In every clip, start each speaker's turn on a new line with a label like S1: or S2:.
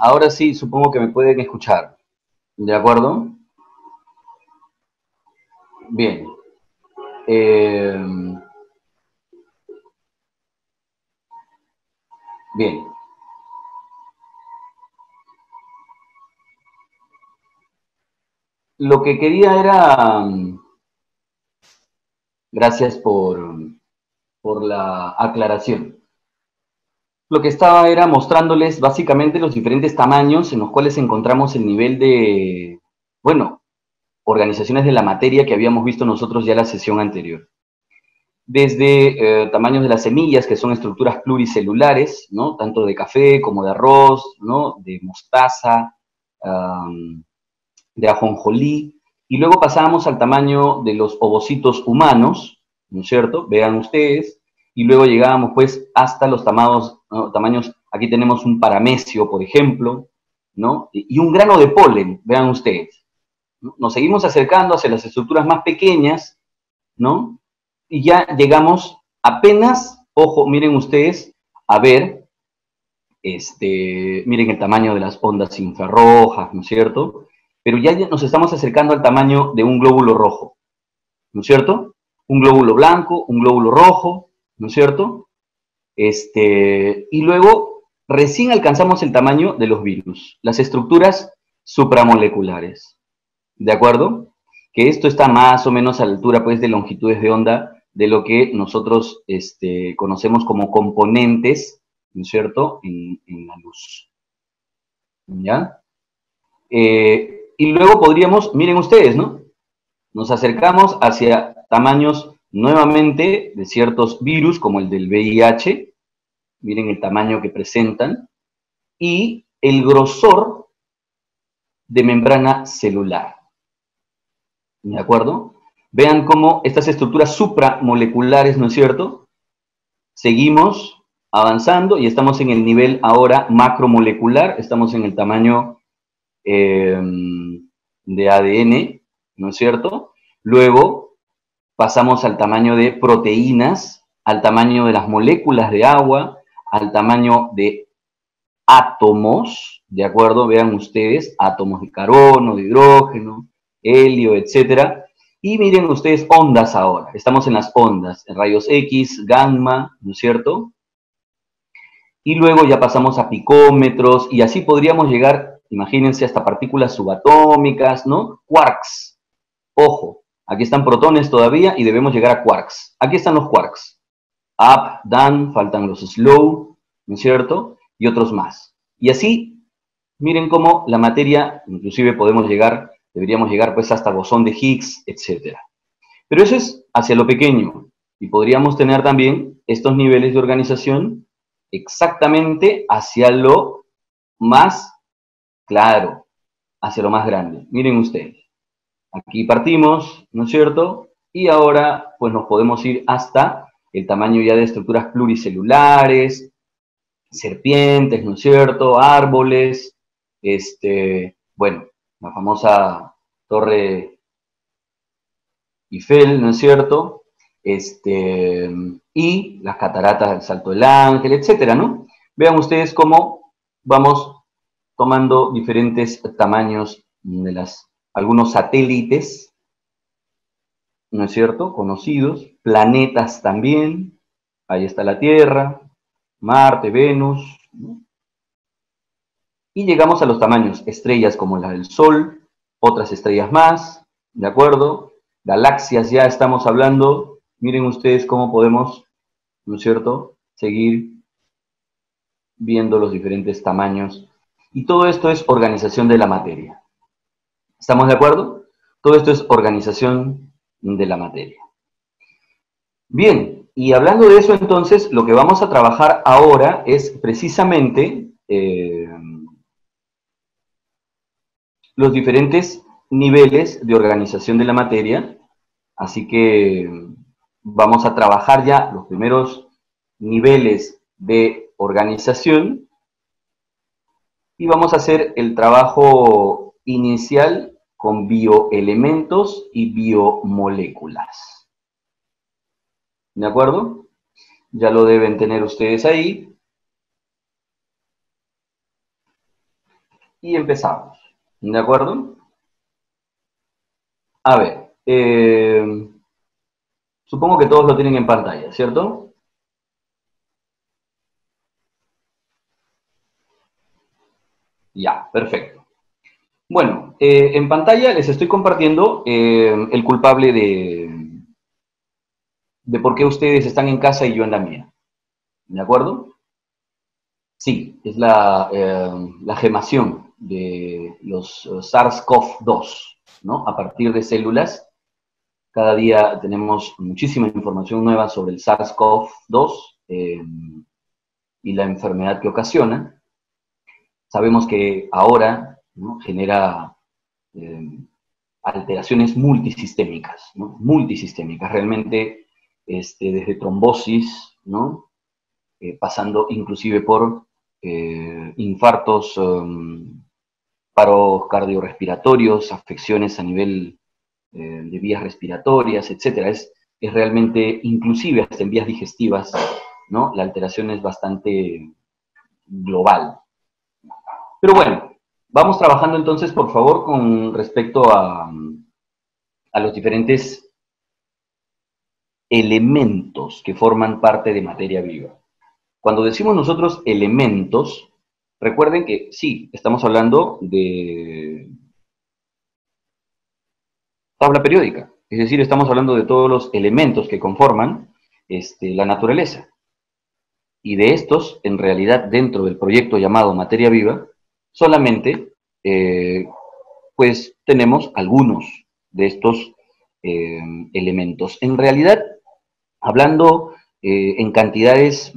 S1: ahora sí, supongo que me pueden escuchar. ¿De acuerdo? Bien. Eh, bien. Lo que quería era, gracias por la aclaración. Lo que estaba era mostrándoles básicamente los diferentes tamaños en los cuales encontramos el nivel de, bueno, organizaciones de la materia que habíamos visto nosotros ya en la sesión anterior. Desde tamaños de las semillas, que son estructuras pluricelulares, ¿no? Tanto de café como de arroz, ¿no? De mostaza, um, de ajonjolí, y luego pasábamos al tamaño de los ovocitos humanos, ¿no es cierto? Vean ustedes, y luego llegábamos pues hasta los tamaños, ¿no? Tamaños, aquí tenemos un paramecio, por ejemplo, ¿no? Y un grano de polen, vean ustedes. ¿No? Nos seguimos acercando hacia las estructuras más pequeñas, ¿no? Y ya llegamos apenas, ojo, miren ustedes, a ver, miren el tamaño de las ondas infrarrojas, ¿no es cierto? Pero ya nos estamos acercando al tamaño de un glóbulo rojo, ¿no es cierto? Un glóbulo blanco, un glóbulo rojo, ¿no es cierto? Y luego recién alcanzamos el tamaño de los virus, las estructuras supramoleculares, ¿de acuerdo? Que esto está más o menos a la altura, pues, de longitudes de onda de lo que nosotros conocemos como componentes, ¿no es cierto?, en la luz, ¿ya? Y luego podríamos, miren ustedes, ¿no? Nos acercamos hacia tamaños nuevamente de ciertos virus, como el del VIH, miren el tamaño que presentan, y el grosor de membrana celular, ¿de acuerdo? Vean cómo estas estructuras supramoleculares, ¿no es cierto? Seguimos avanzando y estamos en el nivel ahora macromolecular, estamos en el tamaño de ADN, ¿no es cierto? Luego pasamos al tamaño de proteínas, al tamaño de las moléculas de agua, al tamaño de átomos, ¿de acuerdo? Vean ustedes, átomos de carbono, de hidrógeno, helio, etcétera. Y miren ustedes ondas ahora, estamos en las ondas, en rayos X, gamma, ¿no es cierto? Y luego ya pasamos a picómetros y así podríamos llegar, imagínense, hasta partículas subatómicas, ¿no? Quarks. Ojo, aquí están protones todavía y debemos llegar a quarks. Aquí están los quarks. Up, down, faltan los slow, ¿no es cierto? Y otros más. Y así, miren cómo la materia, inclusive podemos llegar, deberíamos llegar pues hasta bosón de Higgs, etcétera. Pero eso es hacia lo pequeño. Y podríamos tener también estos niveles de organización exactamente hacia lo más claro, hacia lo más grande. Miren ustedes. Aquí partimos, ¿no es cierto? Y ahora pues nos podemos ir hasta el tamaño ya de estructuras pluricelulares, serpientes, ¿no es cierto? Árboles, bueno, la famosa torre Eiffel, ¿no es cierto? Y las cataratas del Salto del Ángel, etcétera, ¿no? Vean ustedes cómo vamos tomando diferentes tamaños de algunos satélites, ¿no es cierto? Conocidos, planetas también, ahí está la Tierra, Marte, Venus, ¿no? Y llegamos a los tamaños, estrellas como la del Sol, otras estrellas más, ¿de acuerdo? Galaxias ya estamos hablando, miren ustedes cómo podemos, ¿no es cierto?, seguir viendo los diferentes tamaños. Y todo esto es organización de la materia. ¿Estamos de acuerdo? Todo esto es organización de la materia. Bien, y hablando de eso entonces, lo que vamos a trabajar ahora es precisamente los diferentes niveles de organización de la materia, así que vamos a trabajar ya los primeros niveles de organización y vamos a hacer el trabajo inicial con bioelementos y biomoléculas. ¿De acuerdo? Ya lo deben tener ustedes ahí. y empezamos. ¿De acuerdo? A ver, supongo que todos lo tienen en pantalla, ¿cierto? Ya, perfecto. Bueno, en pantalla les estoy compartiendo el culpable de por qué ustedes están en casa y yo en la mía. ¿De acuerdo? Sí, es la gemación de los SARS-CoV-2, ¿no? A partir de células. Cada día tenemos muchísima información nueva sobre el SARS-CoV-2 y la enfermedad que ocasiona. Sabemos que ahora, ¿no?, genera eh, alteraciones multisistémicas, ¿no? Multisistémicas, realmente desde trombosis, ¿no? Pasando inclusive por infartos, paros cardiorrespiratorios, afecciones a nivel de vías respiratorias, etcétera. Es realmente, inclusive hasta en vías digestivas, ¿no? La alteración es bastante global. Pero bueno, vamos trabajando entonces, por favor, con respecto a los diferentes elementos que forman parte de materia viva. Cuando decimos nosotros elementos, recuerden que sí, estamos hablando de tabla periódica, es decir, estamos hablando de todos los elementos que conforman la naturaleza. Y de estos, en realidad, dentro del proyecto llamado Materia Viva, solamente pues tenemos algunos de estos elementos. En realidad, hablando en cantidades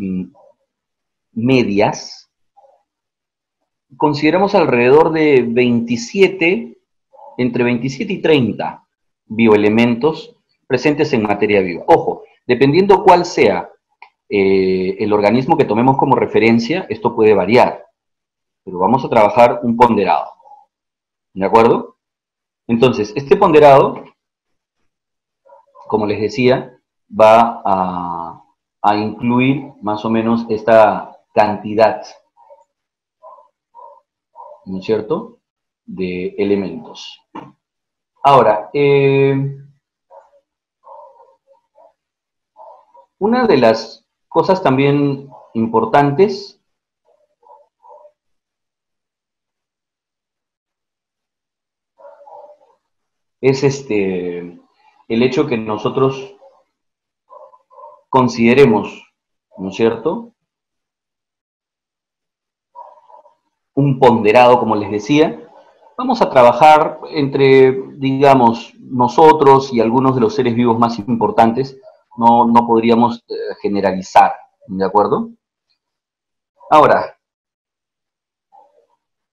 S1: medias, consideramos alrededor de 27, entre 27 y 30 bioelementos presentes en materia viva. Ojo, dependiendo cuál sea el organismo que tomemos como referencia, esto puede variar, pero vamos a trabajar un ponderado, ¿de acuerdo? Entonces, este ponderado, como les decía, va a incluir más o menos esta cantidad, ¿no es cierto?, de elementos. Ahora, una de las cosas también importantes es el hecho que nosotros consideremos, ¿no es cierto?, un ponderado, como les decía. Vamos a trabajar entre, digamos, nosotros y algunos de los seres vivos más importantes. No podríamos generalizar, ¿de acuerdo? Ahora,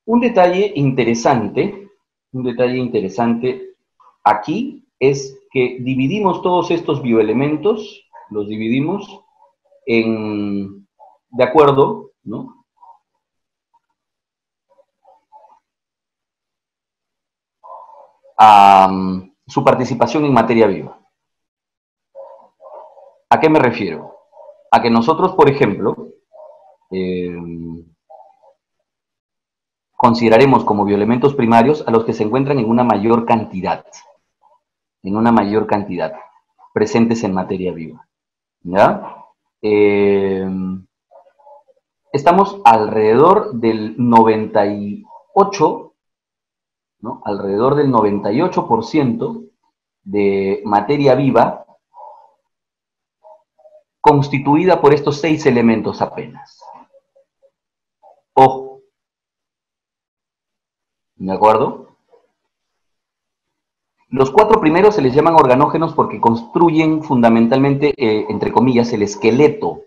S1: un detalle interesante aquí es que dividimos todos estos bioelementos, los dividimos de acuerdo, ¿no?, a su participación en materia viva. ¿A qué me refiero? A que nosotros, por ejemplo, eh, consideraremos como bioelementos primarios a los que se encuentran en una mayor cantidad, presentes en materia viva. ¿Ya? Eh, Estamos alrededor del 98, ¿no?, alrededor del 98% de materia viva constituida por estos 6 elementos apenas. Ojo, ¿de acuerdo? Los 4 primeros se les llaman organógenos porque construyen fundamentalmente, entre comillas, el esqueleto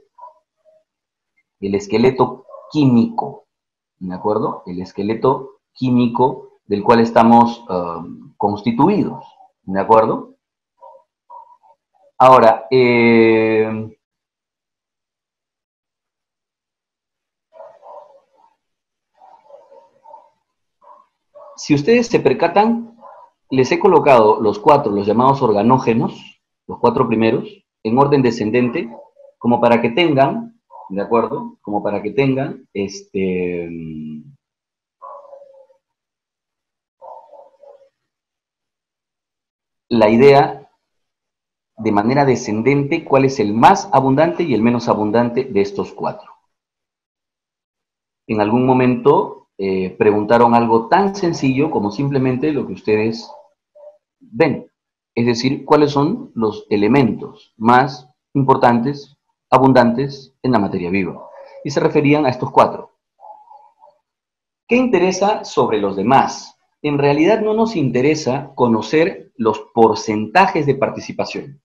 S1: químico, ¿de acuerdo? El esqueleto químico del cual estamos constituidos, ¿de acuerdo? Ahora, si ustedes se percatan, les he colocado los llamados organógenos, los 4 primeros, en orden descendente, como para que tengan, ¿de acuerdo? Como para que tengan la idea de manera descendente cuál es el más abundante y el menos abundante de estos cuatro. En algún momento preguntaron algo tan sencillo como simplemente lo que ustedes ven. Es decir, cuáles son los elementos más importantes, abundantes en la materia viva. Y se referían a estos cuatro. ¿Qué interesa sobre los demás? En realidad no nos interesa conocer los porcentajes de participación.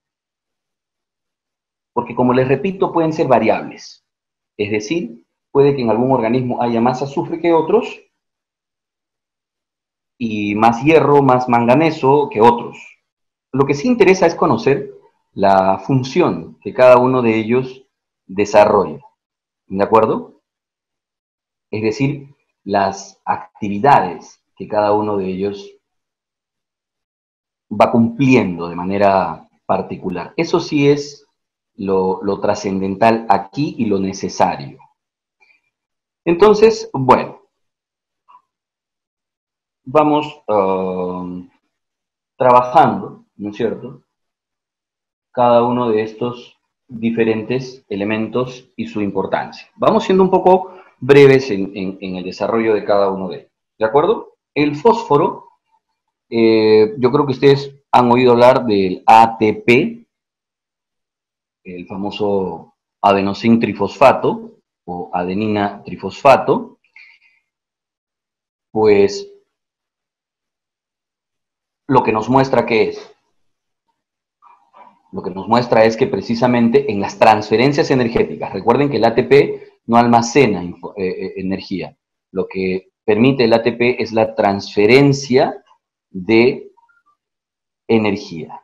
S1: Porque como les repito, pueden ser variables. Es decir, puede que en algún organismo haya más azufre que otros y más hierro, más manganeso que otros. Lo que sí interesa es conocer la función que cada uno de ellos desarrolla. ¿De acuerdo? Es decir, las actividades que cada uno de ellos va cumpliendo de manera particular. Eso sí es lo trascendental aquí y lo necesario. Entonces, bueno, vamos trabajando, ¿no es cierto?, cada uno de estos diferentes elementos y su importancia. Vamos siendo un poco breves en el desarrollo de cada uno de ellos. ¿De acuerdo? El fósforo, yo creo que ustedes han oído hablar del ATP, el famoso adenosín trifosfato o adenina trifosfato, pues lo que nos muestra que es, lo que nos muestra es que precisamente en las transferencias energéticas, recuerden que el ATP no almacena energía, lo que permite el ATP es la transferencia de energía,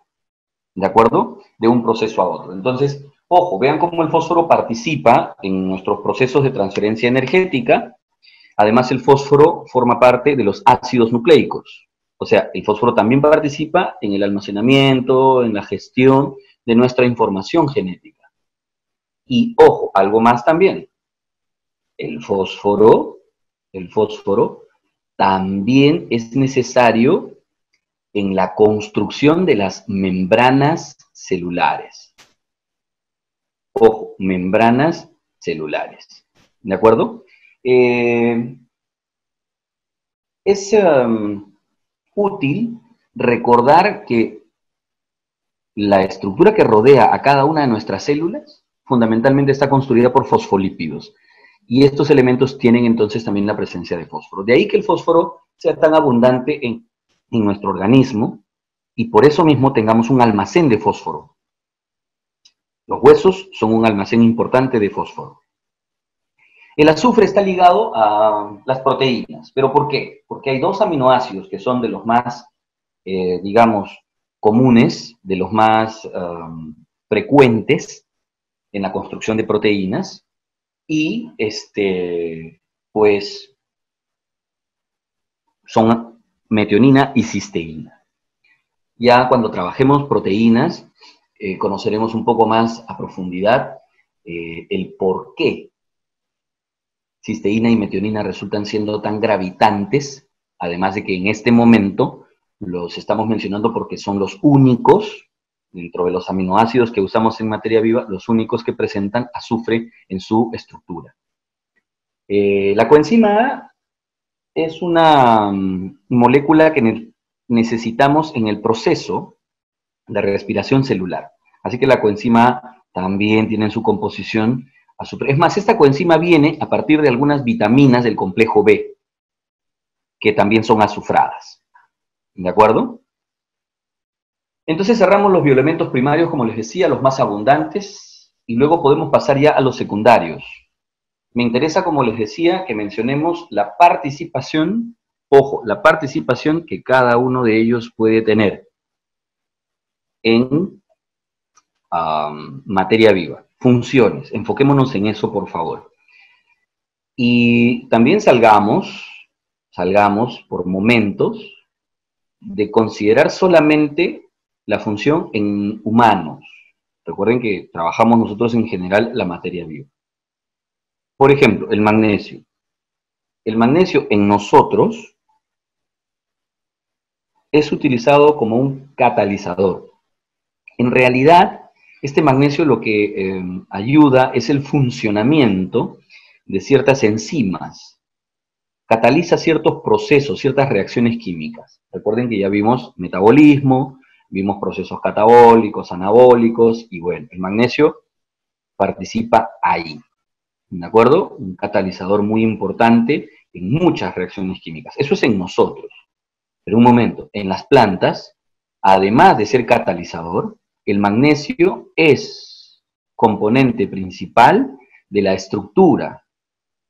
S1: ¿de acuerdo? De un proceso a otro. Entonces, ojo, vean cómo el fósforo participa en nuestros procesos de transferencia energética. Además, el fósforo forma parte de los ácidos nucleicos. O sea, el fósforo también participa en el almacenamiento, en la gestión de nuestra información genética. Y ojo, algo más también. El fósforo también es necesario en la construcción de las membranas celulares. Ojo, membranas celulares. ¿De acuerdo? Es útil recordar que la estructura que rodea a cada una de nuestras células fundamentalmente está construida por fosfolípidos. Y estos elementos tienen entonces también la presencia de fósforo. De ahí que el fósforo sea tan abundante en nuestro organismo y por eso mismo tengamos un almacén de fósforo. Los huesos son un almacén importante de fósforo. El azufre está ligado a las proteínas. ¿Pero por qué? Porque hay dos aminoácidos que son de los más, digamos, comunes, de los más frecuentes en la construcción de proteínas, y pues son metionina y cisteína. Ya cuando trabajemos proteínas, conoceremos un poco más a profundidad el por qué cisteína y metionina resultan siendo tan gravitantes, además de que en este momento los estamos mencionando porque son los únicos, dentro de los aminoácidos que usamos en materia viva, los únicos que presentan azufre en su estructura. La coenzima A es una molécula que necesitamos en el proceso de respiración celular. Así que la coenzima A también tiene en su composición azufre. Es más, esta coenzima viene a partir de algunas vitaminas del complejo B, que también son azufradas. ¿De acuerdo? Entonces cerramos los bioelementos primarios, como les decía, los más abundantes, y luego podemos pasar ya a los secundarios. Me interesa, como les decía, que mencionemos la participación, ojo, la participación que cada uno de ellos puede tener en materia viva. Funciones, enfoquémonos en eso, por favor. Y también salgamos por momentos de considerar solamente la función en humanos. Recuerden que trabajamos nosotros en general la materia viva. Por ejemplo, el magnesio. El magnesio en nosotros es utilizado como un catalizador. En realidad, este magnesio lo que ayuda es el funcionamiento de ciertas enzimas, cataliza ciertos procesos, ciertas reacciones químicas. Recuerden que ya vimos metabolismo, vimos procesos catabólicos, anabólicos, y bueno, el magnesio participa ahí, ¿de acuerdo? Un catalizador muy importante en muchas reacciones químicas. Eso es en nosotros. Pero un momento, en las plantas, además de ser catalizador, el magnesio es componente principal de la estructura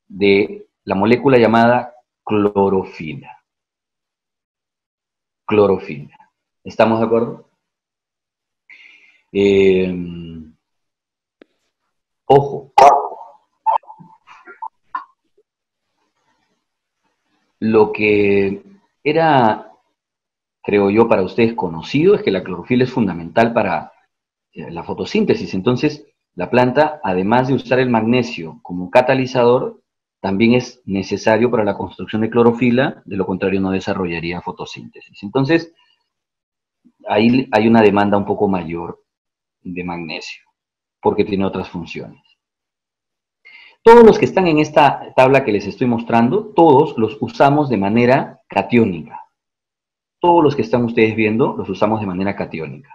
S1: de la molécula llamada clorofila. Clorofila. ¿Estamos de acuerdo? Eh, Ojo, lo que era, creo yo, para ustedes conocido es que la clorofila es fundamental para la fotosíntesis. Entonces, la planta, además de usar el magnesio como catalizador, también es necesario para la construcción de clorofila, de lo contrario no desarrollaría fotosíntesis. Entonces, ahí hay una demanda un poco mayor de magnesio, porque tiene otras funciones. Todos los que están en esta tabla que les estoy mostrando, todos los usamos de manera catiónica. Todos los que están ustedes viendo los usamos de manera catiónica.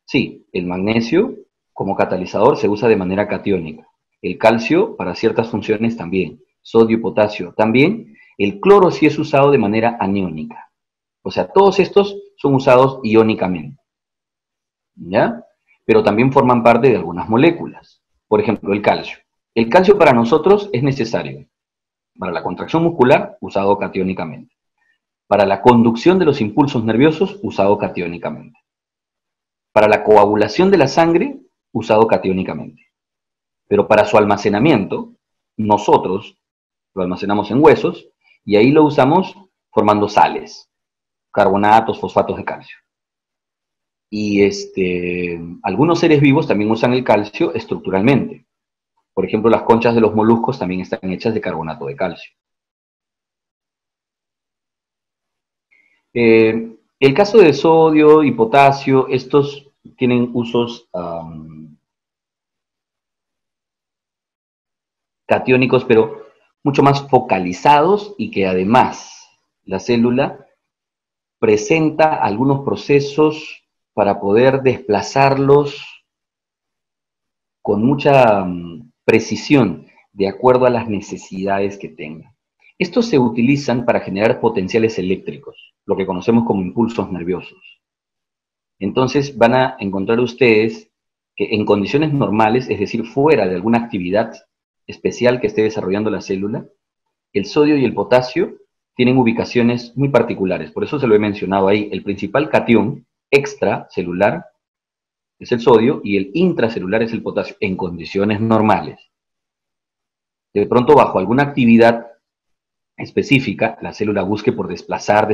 S1: Sí, el magnesio como catalizador se usa de manera catiónica. El calcio para ciertas funciones también. Sodio y potasio también. El cloro sí es usado de manera aniónica. O sea, todos estos son usados iónicamente. ¿Ya? Pero también forman parte de algunas moléculas. Por ejemplo, el calcio. El calcio para nosotros es necesario. Para la contracción muscular, usado catiónicamente. Para la conducción de los impulsos nerviosos, usado catiónicamente. Para la coagulación de la sangre, usado catiónicamente. Pero para su almacenamiento, nosotros lo almacenamos en huesos y ahí lo usamos formando sales, carbonatos, fosfatos de calcio. Y algunos seres vivos también usan el calcio estructuralmente. Por ejemplo, las conchas de los moluscos también están hechas de carbonato de calcio. El caso de sodio y potasio, estos tienen usos catiónicos, pero mucho más focalizados y que además la célula presenta algunos procesos para poder desplazarlos con mucha precisión de acuerdo a las necesidades que tenga. Estos se utilizan para generar potenciales eléctricos, lo que conocemos como impulsos nerviosos. Entonces van a encontrar ustedes que en condiciones normales, es decir, fuera de alguna actividad especial que esté desarrollando la célula, el sodio y el potasio tienen ubicaciones muy particulares. Por eso se lo he mencionado ahí. El principal catión extracelular es el sodio y el intracelular es el potasio en condiciones normales. De pronto, bajo alguna actividad específica, la célula busque por desplazar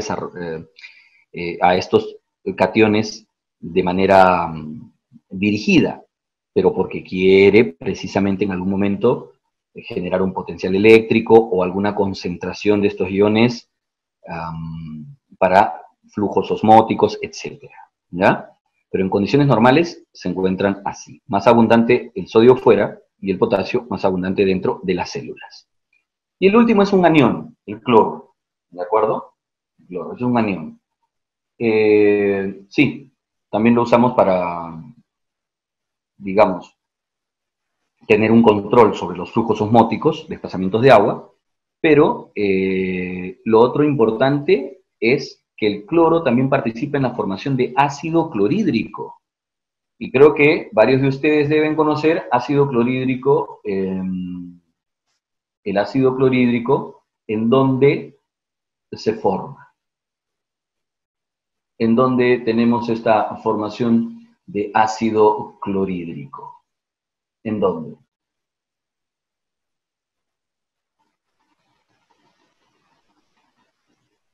S1: a estos cationes de manera dirigida, pero porque quiere precisamente en algún momento generar un potencial eléctrico o alguna concentración de estos iones para flujos osmóticos, etcétera, ¿ya? Pero en condiciones normales se encuentran así. Más abundante el sodio fuera y el potasio más abundante dentro de las células. Y el último es un anión, el cloro, ¿de acuerdo? El cloro es un anión. Sí, también lo usamos para, digamos, tener un control sobre los flujos osmóticos, desplazamientos de agua, pero lo otro importante es que el cloro también participa en la formación de ácido clorhídrico. Y creo que varios de ustedes deben conocer ácido clorhídrico, el ácido clorhídrico, en donde se forma, en donde tenemos esta formación de ácido clorhídrico. ¿En dónde?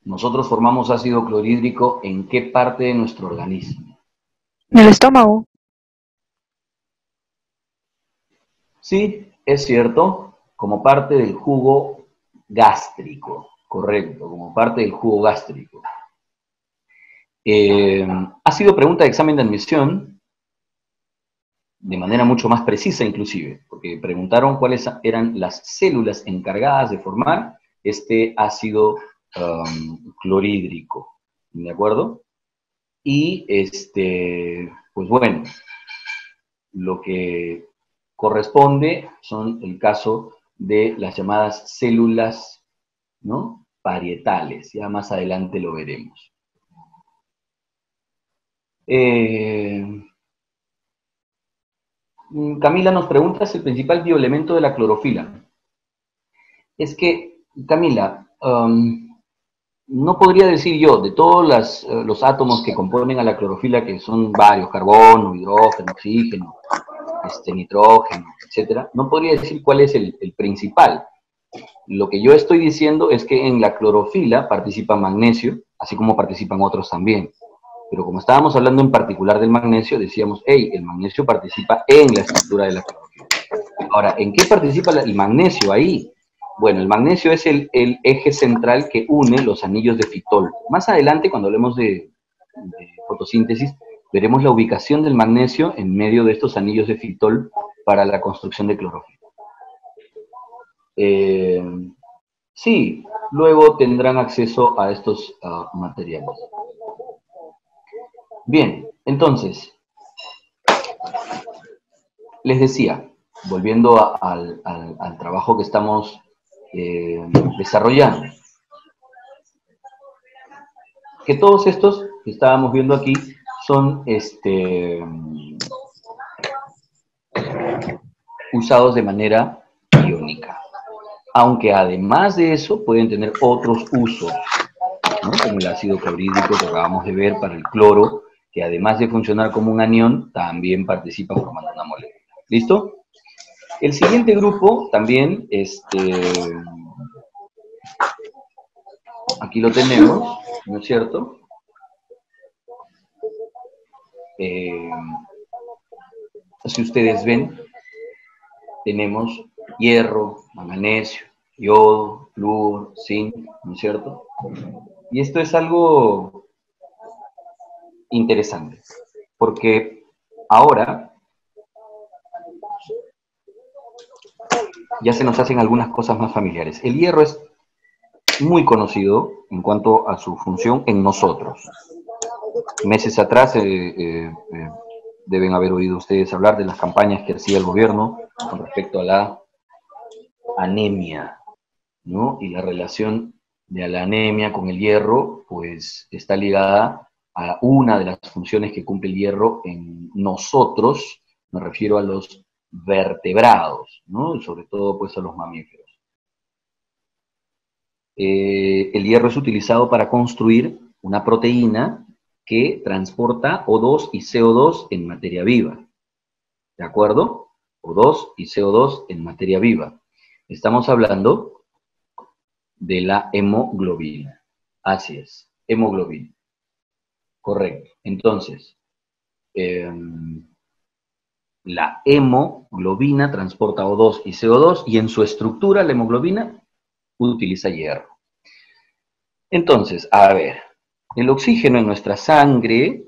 S1: Nosotros formamos ácido clorhídrico en qué parte de nuestro organismo.
S2: En el estómago.
S1: Sí, es cierto, como parte del jugo gástrico, correcto, como parte del jugo gástrico. Ha sido pregunta de examen de admisión de manera mucho más precisa inclusive, porque preguntaron cuáles eran las células encargadas de formar este ácido clorhídrico, ¿de acuerdo? Y, pues bueno, lo que corresponde son el caso de las llamadas células, ¿no?, parietales, ya más adelante lo veremos. Camila nos pregunta, ¿es el principal bioelemento de la clorofila? Es que, Camila, no podría decir yo, de todos los átomos que componen a la clorofila, que son varios, carbono, hidrógeno, oxígeno, nitrógeno, etcétera, no podría decir cuál es el principal. Lo que yo estoy diciendo es que en la clorofila participa magnesio, así como participan otros también. Pero como estábamos hablando en particular del magnesio, decíamos, hey, el magnesio participa en la estructura de la clorofila. Ahora, ¿en qué participa el magnesio ahí? Bueno, el magnesio es el eje central que une los anillos de Fitol. Más adelante, cuando hablemos de fotosíntesis, veremos la ubicación del magnesio en medio de estos anillos de Fitol para la construcción de clorofila. Sí, luego tendrán acceso a estos materiales. Bien, entonces, les decía, volviendo al trabajo que estamos desarrollando, que todos estos que estábamos viendo aquí son usados de manera iónica. Aunque además de eso pueden tener otros usos, ¿no?, como el ácido clorhídrico que acabamos de ver para el cloro, que además de funcionar como un anión, también participa formando una molécula. ¿Listo? El siguiente grupo también, aquí lo tenemos, ¿no es cierto? Si ustedes ven, tenemos hierro, manganesio, yodo, flúor, zinc, ¿no es cierto? Y esto es algo interesante, porque ahora ya se nos hacen algunas cosas más familiares. El hierro es muy conocido en cuanto a su función en nosotros. Meses atrás deben haber oído ustedes hablar de las campañas que hacía el gobierno con respecto a la anemia, ¿no? Y la relación de la anemia con el hierro, pues está ligada a una de las funciones que cumple el hierro en nosotros, me refiero a los vertebrados, ¿no? Sobre todo pues a los mamíferos. El hierro es utilizado para construir una proteína que transporta O2 y CO2 en materia viva. ¿De acuerdo? O2 y CO2 en materia viva. Estamos hablando de la hemoglobina. Así es, hemoglobina. Correcto. Entonces, la hemoglobina transporta O2 y CO2 y en su estructura la hemoglobina utiliza hierro. Entonces, a ver, el oxígeno en nuestra sangre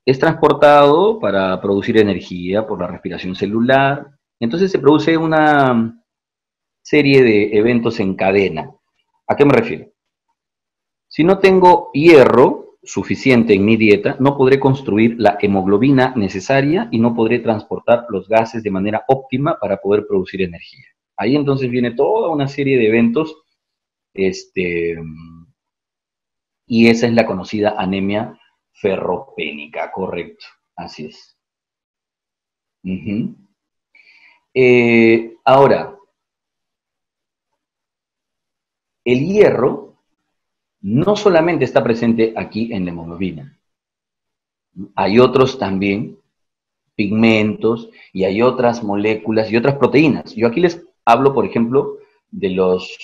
S1: es transportado para producir energía por la respiración celular. Entonces se produce una serie de eventos en cadena. ¿A qué me refiero? Si no tengo hierro suficiente en mi dieta, no podré construir la hemoglobina necesaria y no podré transportar los gases de manera óptima para poder producir energía. Ahí entonces viene toda una serie de eventos, y esa es la conocida anemia ferropénica, correcto, así es. Ahora, el hierro no solamente está presente aquí en la hemoglobina, hay otros también pigmentos y hay otras moléculas y otras proteínas. Yo aquí les hablo, por ejemplo, de los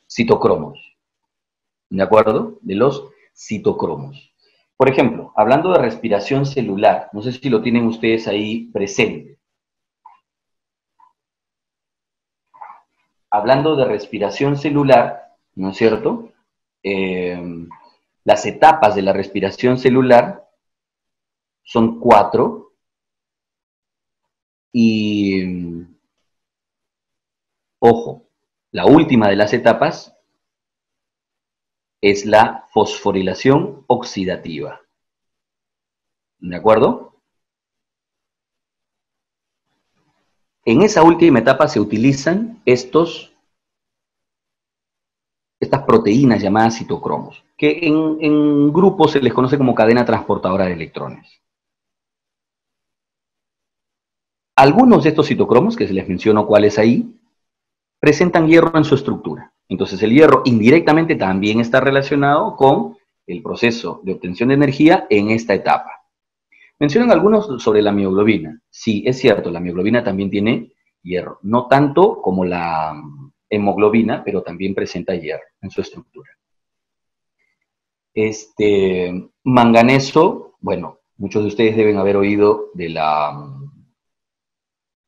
S1: citocromos, ¿de acuerdo? De los citocromos. Por ejemplo, hablando de respiración celular, no sé si lo tienen ustedes ahí presente. Hablando de respiración celular, ¿no es cierto? las etapas de la respiración celular son 4 y, ojo, la última de las etapas es la fosforilación oxidativa. ¿De acuerdo? En esa última etapa se utilizan estas proteínas llamadas citocromos, que en grupos se les conoce como cadena transportadora de electrones. Algunos de estos citocromos, que se les menciono cuáles ahí, presentan hierro en su estructura. Entonces el hierro indirectamente también está relacionado con el proceso de obtención de energía en esta etapa. Mencionan algunos sobre la mioglobina. Sí, es cierto, la mioglobina también tiene hierro. No tanto como la hemoglobina, pero también presenta hierro en su estructura. Manganeso, bueno, muchos de ustedes deben haber oído de la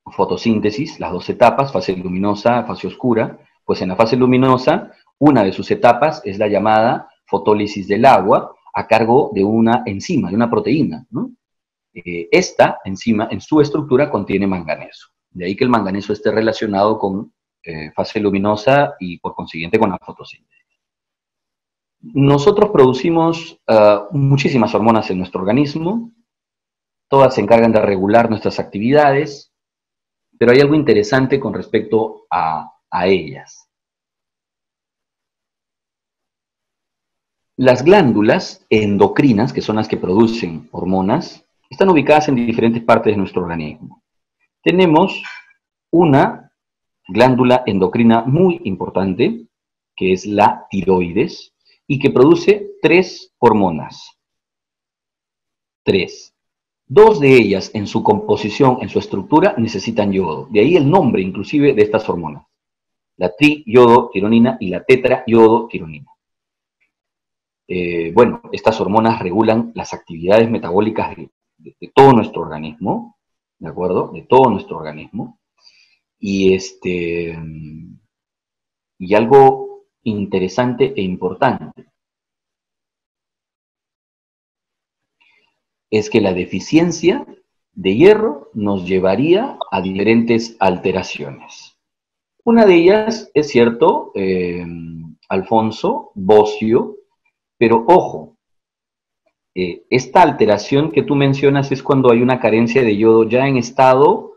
S1: fotosíntesis, las 2 etapas, fase luminosa, fase oscura. Pues en la fase luminosa, una de sus etapas es la llamada fotólisis del agua, a cargo de una enzima, de una proteína, ¿no? Esta enzima en su estructura contiene manganeso. De ahí que el manganeso esté relacionado con fase luminosa y por consiguiente con la fotosíntesis. Nosotros producimos muchísimas hormonas en nuestro organismo, todas se encargan de regular nuestras actividades, pero hay algo interesante con respecto a ellas. Las glándulas endocrinas, que son las que producen hormonas, están ubicadas en diferentes partes de nuestro organismo. Tenemos una glándula endocrina muy importante, que es la tiroides, y que produce 3 hormonas. 3. 2 de ellas en su composición, en su estructura, necesitan yodo. De ahí el nombre, inclusive, de estas hormonas. La triiodotironina y la tetraiodotironina. Bueno, estas hormonas regulan las actividades metabólicas de todo nuestro organismo, ¿de acuerdo? De todo nuestro organismo. Y algo interesante e importante es que la deficiencia de hierro nos llevaría a diferentes alteraciones. Una de ellas, es cierto, Alfonso, bocio, pero ojo, esta alteración que tú mencionas es cuando hay una carencia de yodo ya en estado,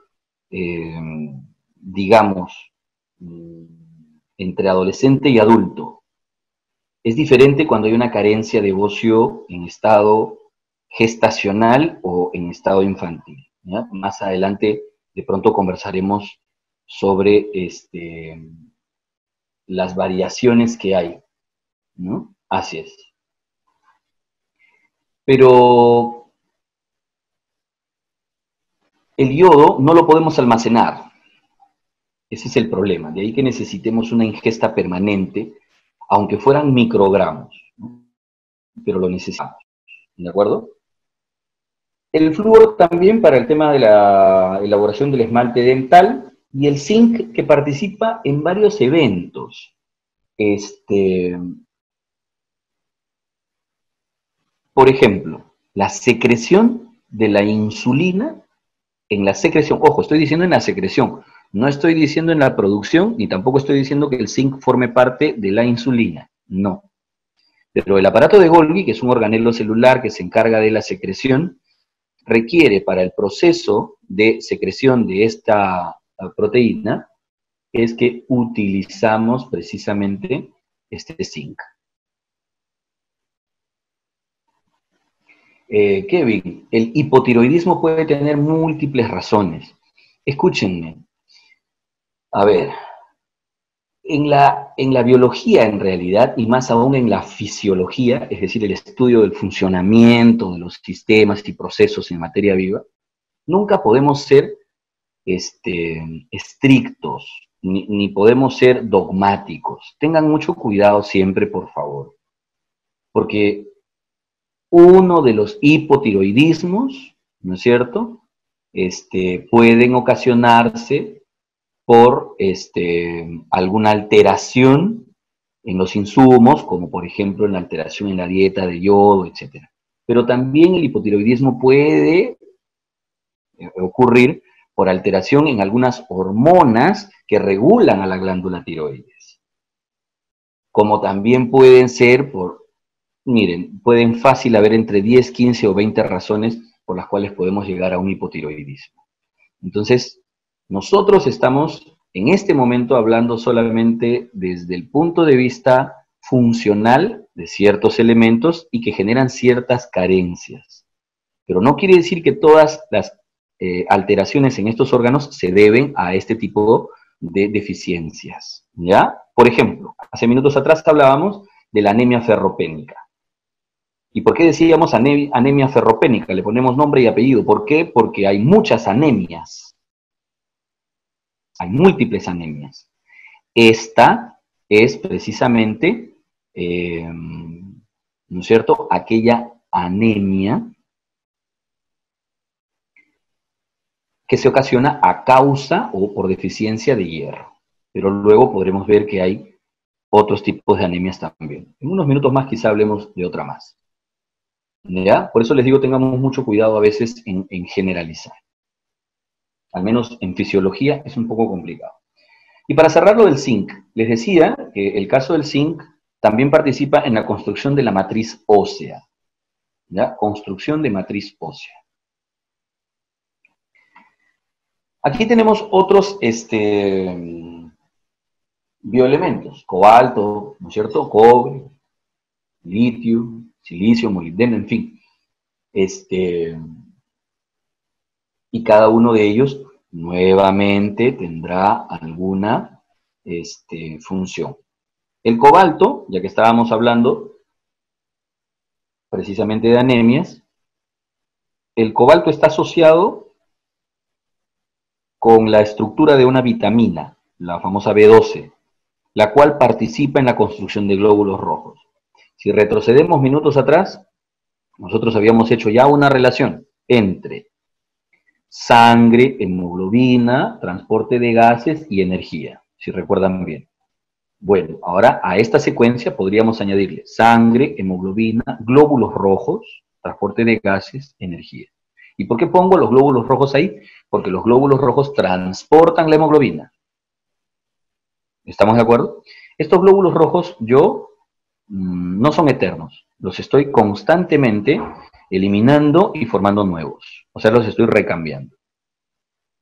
S1: digamos, entre adolescente y adulto. Es diferente cuando hay una carencia de bocio en estado gestacional o en estado infantil, ¿ya? Más adelante de pronto conversaremos sobre las variaciones que hay, ¿no? Así es. Pero el yodo no lo podemos almacenar. Ese es el problema. De ahí que necesitemos una ingesta permanente, aunque fueran microgramos, ¿no? Pero lo necesitamos. ¿De acuerdo? El flúor también para el tema de la elaboración del esmalte dental y el zinc que participa en varios eventos. Por ejemplo, la secreción de la insulina, en la secreción, ojo, estoy diciendo en la secreción, no estoy diciendo en la producción, ni tampoco estoy diciendo que el zinc forme parte de la insulina, no. Pero el aparato de Golgi, que es un organelo celular que se encarga de la secreción, requiere para el proceso de secreción de esta proteína, es que utilizamos precisamente este zinc. Kevin, el hipotiroidismo puede tener múltiples razones. Escúchenme. A ver, en la biología en realidad, y más aún en la fisiología, es decir, el estudio del funcionamiento de los sistemas y procesos en materia viva, nunca podemos ser estrictos, ni podemos ser dogmáticos. Tengan mucho cuidado siempre, por favor, porque uno de los hipotiroidismos, ¿no es cierto?, pueden ocasionarse por alguna alteración en los insumos, como por ejemplo en la alteración en la dieta de yodo, etc. Pero también el hipotiroidismo puede ocurrir por alteración en algunas hormonas que regulan a la glándula tiroides. Como también pueden ser por, miren, pueden fácil haber entre 10, 15 o 20 razones por las cuales podemos llegar a un hipotiroidismo. Entonces, nosotros estamos en este momento hablando solamente desde el punto de vista funcional de ciertos elementos y que generan ciertas carencias. Pero no quiere decir que todas las alteraciones en estos órganos se deben a este tipo de deficiencias, ¿ya? Por ejemplo, hace minutos atrás hablábamos de la anemia ferropénica. ¿Y por qué decíamos anemia ferropénica? Le ponemos nombre y apellido. ¿Por qué? Porque hay muchas anemias. Hay múltiples anemias. Esta es precisamente, ¿no es cierto?, aquella anemia que se ocasiona a causa o por deficiencia de hierro. Pero luego podremos ver que hay otros tipos de anemias también. En unos minutos más quizá hablemos de otra más. ¿Ya? Por eso les digo, tengamos mucho cuidado a veces en generalizar. Al menos en fisiología es un poco complicado. Y para cerrar lo del zinc, les decía que el caso del zinc también participa en la construcción de la matriz ósea. ¿Ya? Construcción de matriz ósea. Aquí tenemos otros bioelementos, cobalto, ¿no es cierto?, cobre, litio, silicio, molibdeno, en fin. Y cada uno de ellos nuevamente tendrá alguna función. El cobalto, ya que estábamos hablando precisamente de anemias, el cobalto está asociado con la estructura de una vitamina, la famosa B12, la cual participa en la construcción de glóbulos rojos. Si retrocedemos minutos atrás, nosotros habíamos hecho ya una relación entre sangre, hemoglobina, transporte de gases y energía, si recuerdan bien. Bueno, ahora a esta secuencia podríamos añadirle sangre, hemoglobina, glóbulos rojos, transporte de gases, energía. ¿Y por qué pongo los glóbulos rojos ahí? Porque los glóbulos rojos transportan la hemoglobina. ¿Estamos de acuerdo? Estos glóbulos rojos no son eternos. Los estoy constantemente eliminando y formando nuevos. O sea, los estoy recambiando.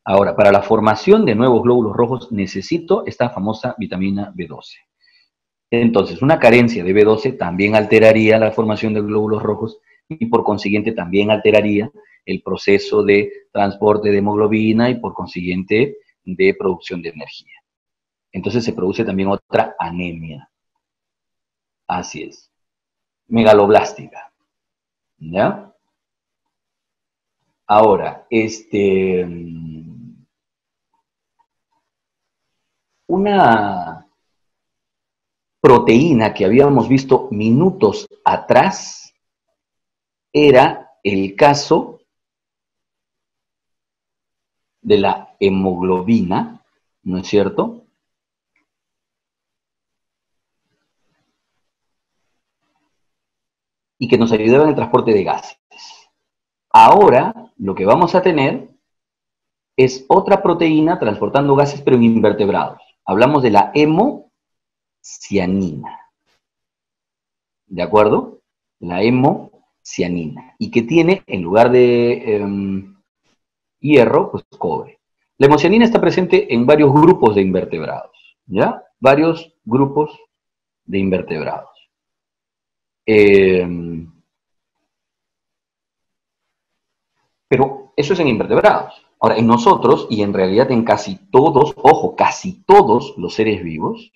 S1: Ahora, para la formación de nuevos glóbulos rojos necesito esta famosa vitamina B12. Entonces, una carencia de B12 también alteraría la formación de glóbulos rojos y por consiguiente también alteraría el proceso de transporte de hemoglobina y por consiguiente de producción de energía. Entonces se produce también otra anemia. Así es. Megaloblástica. ¿Ya? Ahora, una proteína que habíamos visto minutos atrás era el caso de la hemoglobina, ¿no es cierto? Y que nos ayudaba en el transporte de gases. Ahora, lo que vamos a tener es otra proteína transportando gases, pero en invertebrados. Hablamos de la hemocianina. ¿De acuerdo? La hemocianina. Y que tiene, en lugar de hierro, pues cobre. La hemocianina está presente en varios grupos de invertebrados. ¿Ya? Varios grupos de invertebrados. Pero eso es en invertebrados. Ahora, en nosotros, y en realidad en casi todos, ojo, casi todos los seres vivos,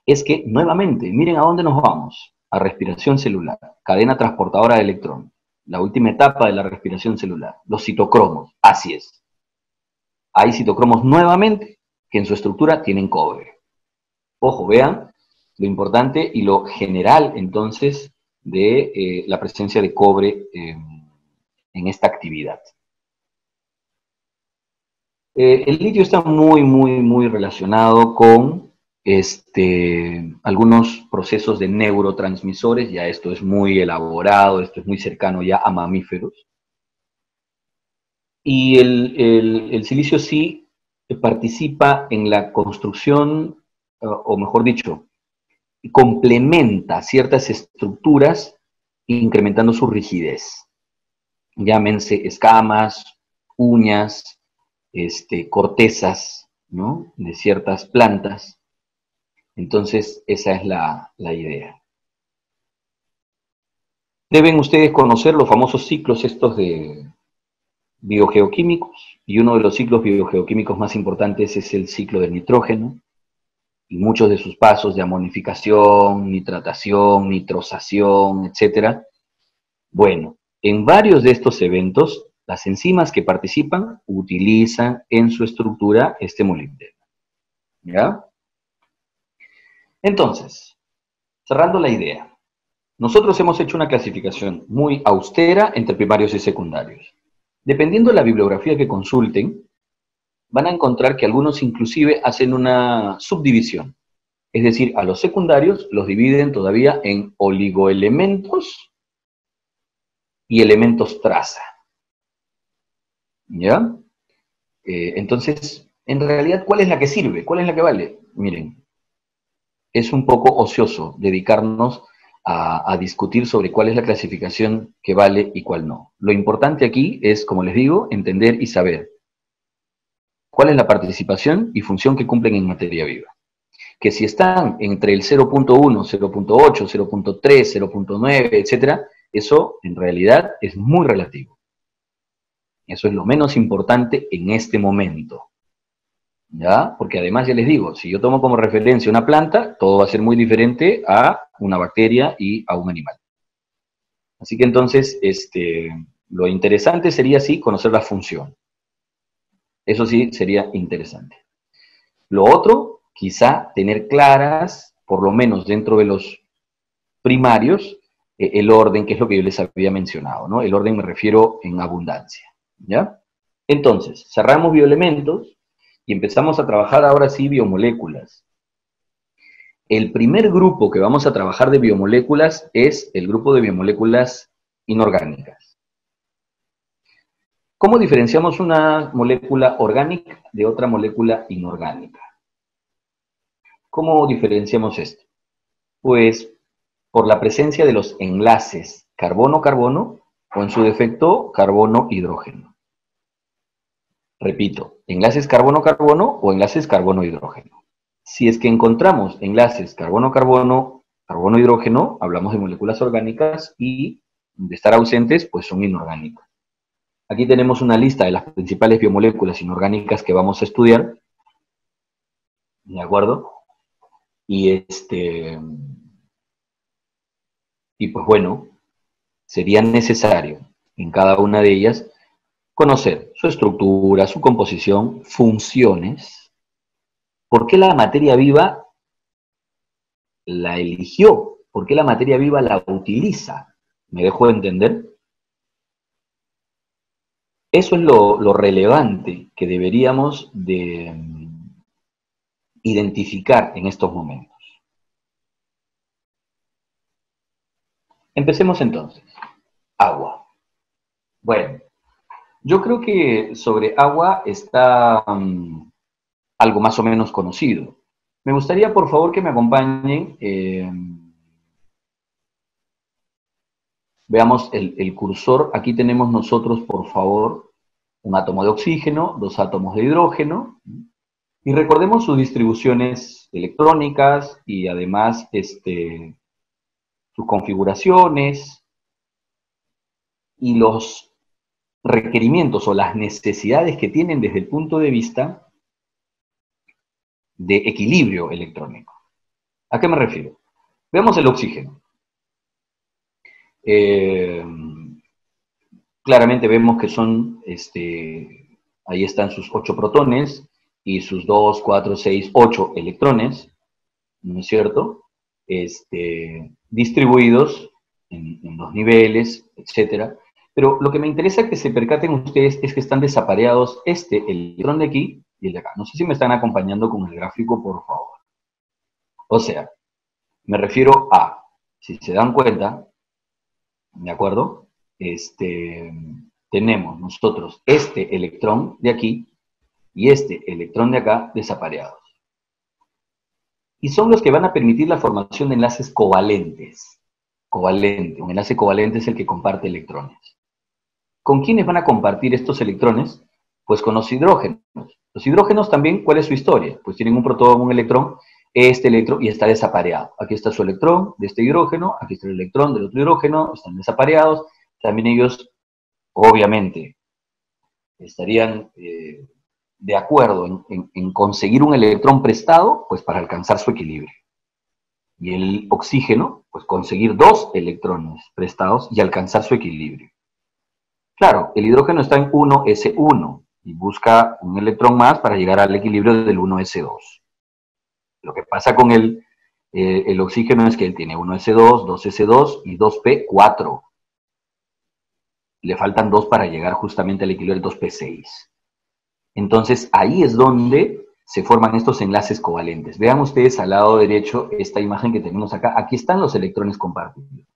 S1: es que, nuevamente, miren a dónde nos vamos. A respiración celular, cadena transportadora de electrones. La última etapa de la respiración celular, los citocromos. Así es. Hay citocromos nuevamente que en su estructura tienen cobre. Ojo, vean lo importante y lo general, entonces, de la presencia de cobre en esta actividad. El litio está muy relacionado con algunos procesos de neurotransmisores, ya esto es muy elaborado, esto es muy cercano ya a mamíferos. Y el silicio sí participa en la construcción, o mejor dicho, complementa ciertas estructuras incrementando su rigidez. Llámense escamas, uñas, cortezas, ¿no?, de ciertas plantas. Entonces, esa es la idea. Deben ustedes conocer los famosos ciclos estos de biogeoquímicos, y uno de los ciclos biogeoquímicos más importantes es el ciclo del nitrógeno, y muchos de sus pasos de amonificación, nitratación, nitrosación, etc. Bueno, en varios de estos eventos, las enzimas que participan utilizan en su estructura este molibdeno. ¿Ya? Entonces, cerrando la idea, nosotros hemos hecho una clasificación muy austera entre primarios y secundarios. Dependiendo de la bibliografía que consulten, van a encontrar que algunos inclusive hacen una subdivisión. Es decir, a los secundarios los dividen todavía en oligoelementos y elementos traza. ¿Ya? Entonces, en realidad, ¿cuál es la que sirve? ¿Cuál es la que vale? Miren, es un poco ocioso dedicarnos a discutir sobre cuál es la clasificación que vale y cuál no. Lo importante aquí es, como les digo, entender y saber cuál es la participación y función que cumplen en materia viva. Que si están entre el 0.1, 0.8, 0.3, 0.9, etc., eso en realidad es muy relativo. Eso es lo menos importante en este momento. ¿Ya? Porque además ya les digo, si yo tomo como referencia una planta, todo va a ser muy diferente a una bacteria y a un animal. Así que entonces, lo interesante sería, sí, conocer la función. Eso sí sería interesante. Lo otro, quizá tener claras, por lo menos dentro de los primarios, el orden, que es lo que yo les había mencionado, ¿no? El orden me refiero en abundancia, ¿ya? Entonces, cerramos bioelementos y empezamos a trabajar ahora sí biomoléculas. El primer grupo que vamos a trabajar de biomoléculas es el grupo de biomoléculas inorgánicas. ¿Cómo diferenciamos una molécula orgánica de otra molécula inorgánica? ¿Cómo diferenciamos esto? Pues por la presencia de los enlaces carbono-carbono o en su defecto carbono-hidrógeno. Repito, enlaces carbono-carbono o enlaces carbono-hidrógeno. Si es que encontramos enlaces carbono-carbono, carbono-hidrógeno, hablamos de moléculas orgánicas, y de estar ausentes, pues son inorgánicas. Aquí tenemos una lista de las principales biomoléculas inorgánicas que vamos a estudiar, ¿de acuerdo? Y pues bueno, sería necesario en cada una de ellas conocer su estructura, su composición, funciones, por qué la materia viva la eligió, por qué la materia viva la utiliza. ¿Me dejo entender? Eso es lo relevante que deberíamos de identificar en estos momentos. Empecemos entonces. Agua. Bueno, yo creo que sobre agua está algo más o menos conocido. Me gustaría, por favor, que me acompañen. Veamos el cursor. Aquí tenemos nosotros, por favor, un átomo de oxígeno, dos átomos de hidrógeno. Y recordemos sus distribuciones electrónicas y además sus configuraciones y los requerimientos o las necesidades que tienen desde el punto de vista de equilibrio electrónico. ¿A qué me refiero? Veamos el oxígeno. Claramente vemos que son, ahí están sus 8 protones y sus 2, 4, 6, 8 electrones, ¿no es cierto? Distribuidos en los niveles, etcétera. Pero lo que me interesa que se percaten ustedes es que están desapareados el electrón de aquí y el de acá. No sé si me están acompañando con el gráfico, por favor. O sea, me refiero a, si se dan cuenta, ¿de acuerdo? Tenemos nosotros este electrón de aquí y este electrón de acá desapareados. Y son los que van a permitir la formación de enlaces covalentes. Covalente, un enlace covalente es el que comparte electrones. ¿Con quiénes van a compartir estos electrones? Pues con los hidrógenos. Los hidrógenos también, ¿cuál es su historia? Pues tienen un protón, un electrón, este electrón, y está desapareado. Aquí está su electrón de este hidrógeno, aquí está el electrón del otro hidrógeno, están desapareados. También ellos, obviamente, estarían de acuerdo en conseguir un electrón prestado, pues para alcanzar su equilibrio. Y el oxígeno, pues conseguir 2 electrones prestados y alcanzar su equilibrio. Claro, el hidrógeno está en 1s1 y busca un electrón más para llegar al equilibrio del 1s2. Lo que pasa con el oxígeno es que él tiene 1s2, 2s2 y 2p4. Le faltan 2 para llegar justamente al equilibrio del 2p6. Entonces, ahí es donde se forman estos enlaces covalentes. Vean ustedes al lado derecho esta imagen que tenemos acá. Aquí están los electrones compartidos.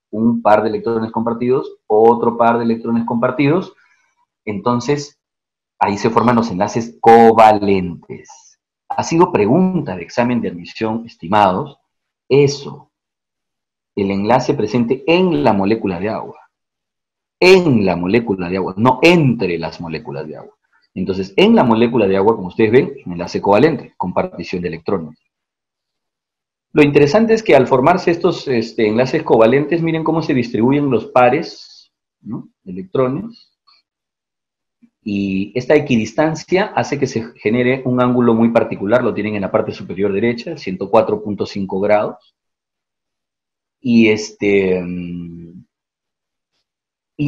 S1: Un par de electrones compartidos, otro par de electrones compartidos. Entonces, ahí se forman los enlaces covalentes. Ha sido pregunta de examen de admisión, estimados, eso, el enlace presente en la molécula de agua. En la molécula de agua, no entre las moléculas de agua. Entonces, en la molécula de agua, como ustedes ven, es un enlace covalente, compartición de electrones. Lo interesante es que al formarse estos enlaces covalentes, miren cómo se distribuyen los pares, ¿no?, de electrones. Y esta equidistancia hace que se genere un ángulo muy particular, lo tienen en la parte superior derecha, 104.5 grados. Y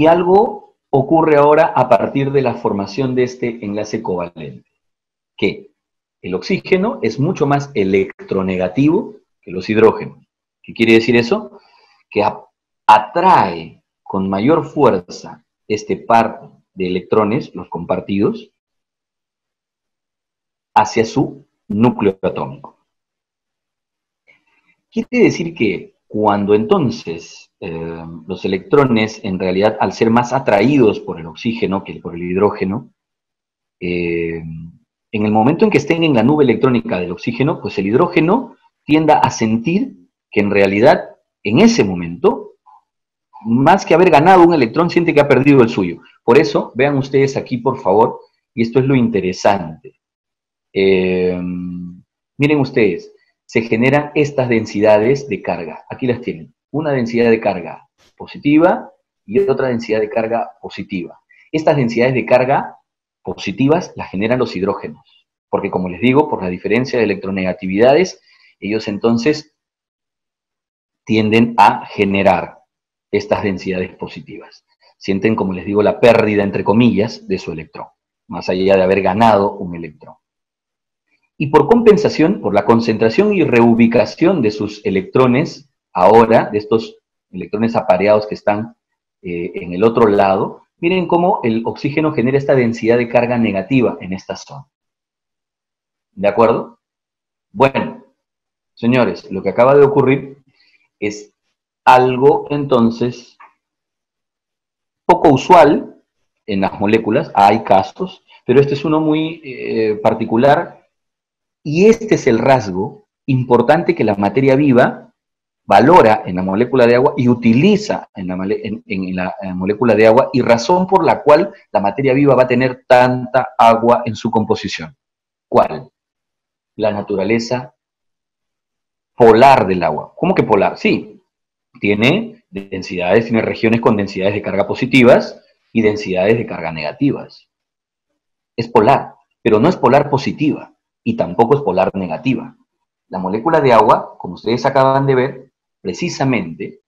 S1: algo ocurre ahora a partir de la formación de este enlace covalente, que el oxígeno es mucho más electronegativo que los hidrógenos. ¿Qué quiere decir eso? Que atrae con mayor fuerza este par de electrones, los compartidos, hacia su núcleo atómico. Quiere decir que cuando entonces los electrones, en realidad, al ser más atraídos por el oxígeno que por el hidrógeno, en el momento en que estén en la nube electrónica del oxígeno, pues el hidrógeno tienda a sentir que en realidad, en ese momento, más que haber ganado un electrón, siente que ha perdido el suyo. Por eso, vean ustedes aquí, por favor, y esto es lo interesante. Miren ustedes, se generan estas densidades de carga. Aquí las tienen. Una densidad de carga positiva y otra densidad de carga positiva. Estas densidades de carga positivas las generan los hidrógenos, porque como les digo, por la diferencia de electronegatividades, ellos entonces tienden a generar estas densidades positivas. Sienten, como les digo, la pérdida, entre comillas, de su electrón, más allá de haber ganado un electrón. Y por compensación, por la concentración y reubicación de sus electrones, ahora, de estos electrones apareados que están en el otro lado, miren cómo el oxígeno genera esta densidad de carga negativa en esta zona. ¿De acuerdo? Bueno, señores, lo que acaba de ocurrir es algo, entonces, poco usual en las moléculas. Hay casos, pero este es uno muy particular. Y este es el rasgo importante que la materia viva valora en la molécula de agua y utiliza en la molécula de agua, y razón por la cual la materia viva va a tener tanta agua en su composición. ¿Cuál? La naturaleza polar del agua. ¿Cómo que polar? Sí, tiene densidades, tiene regiones con densidades de carga positivas y densidades de carga negativas. Es polar, pero no es polar positiva y tampoco es polar negativa. La molécula de agua, como ustedes acaban de ver, precisamente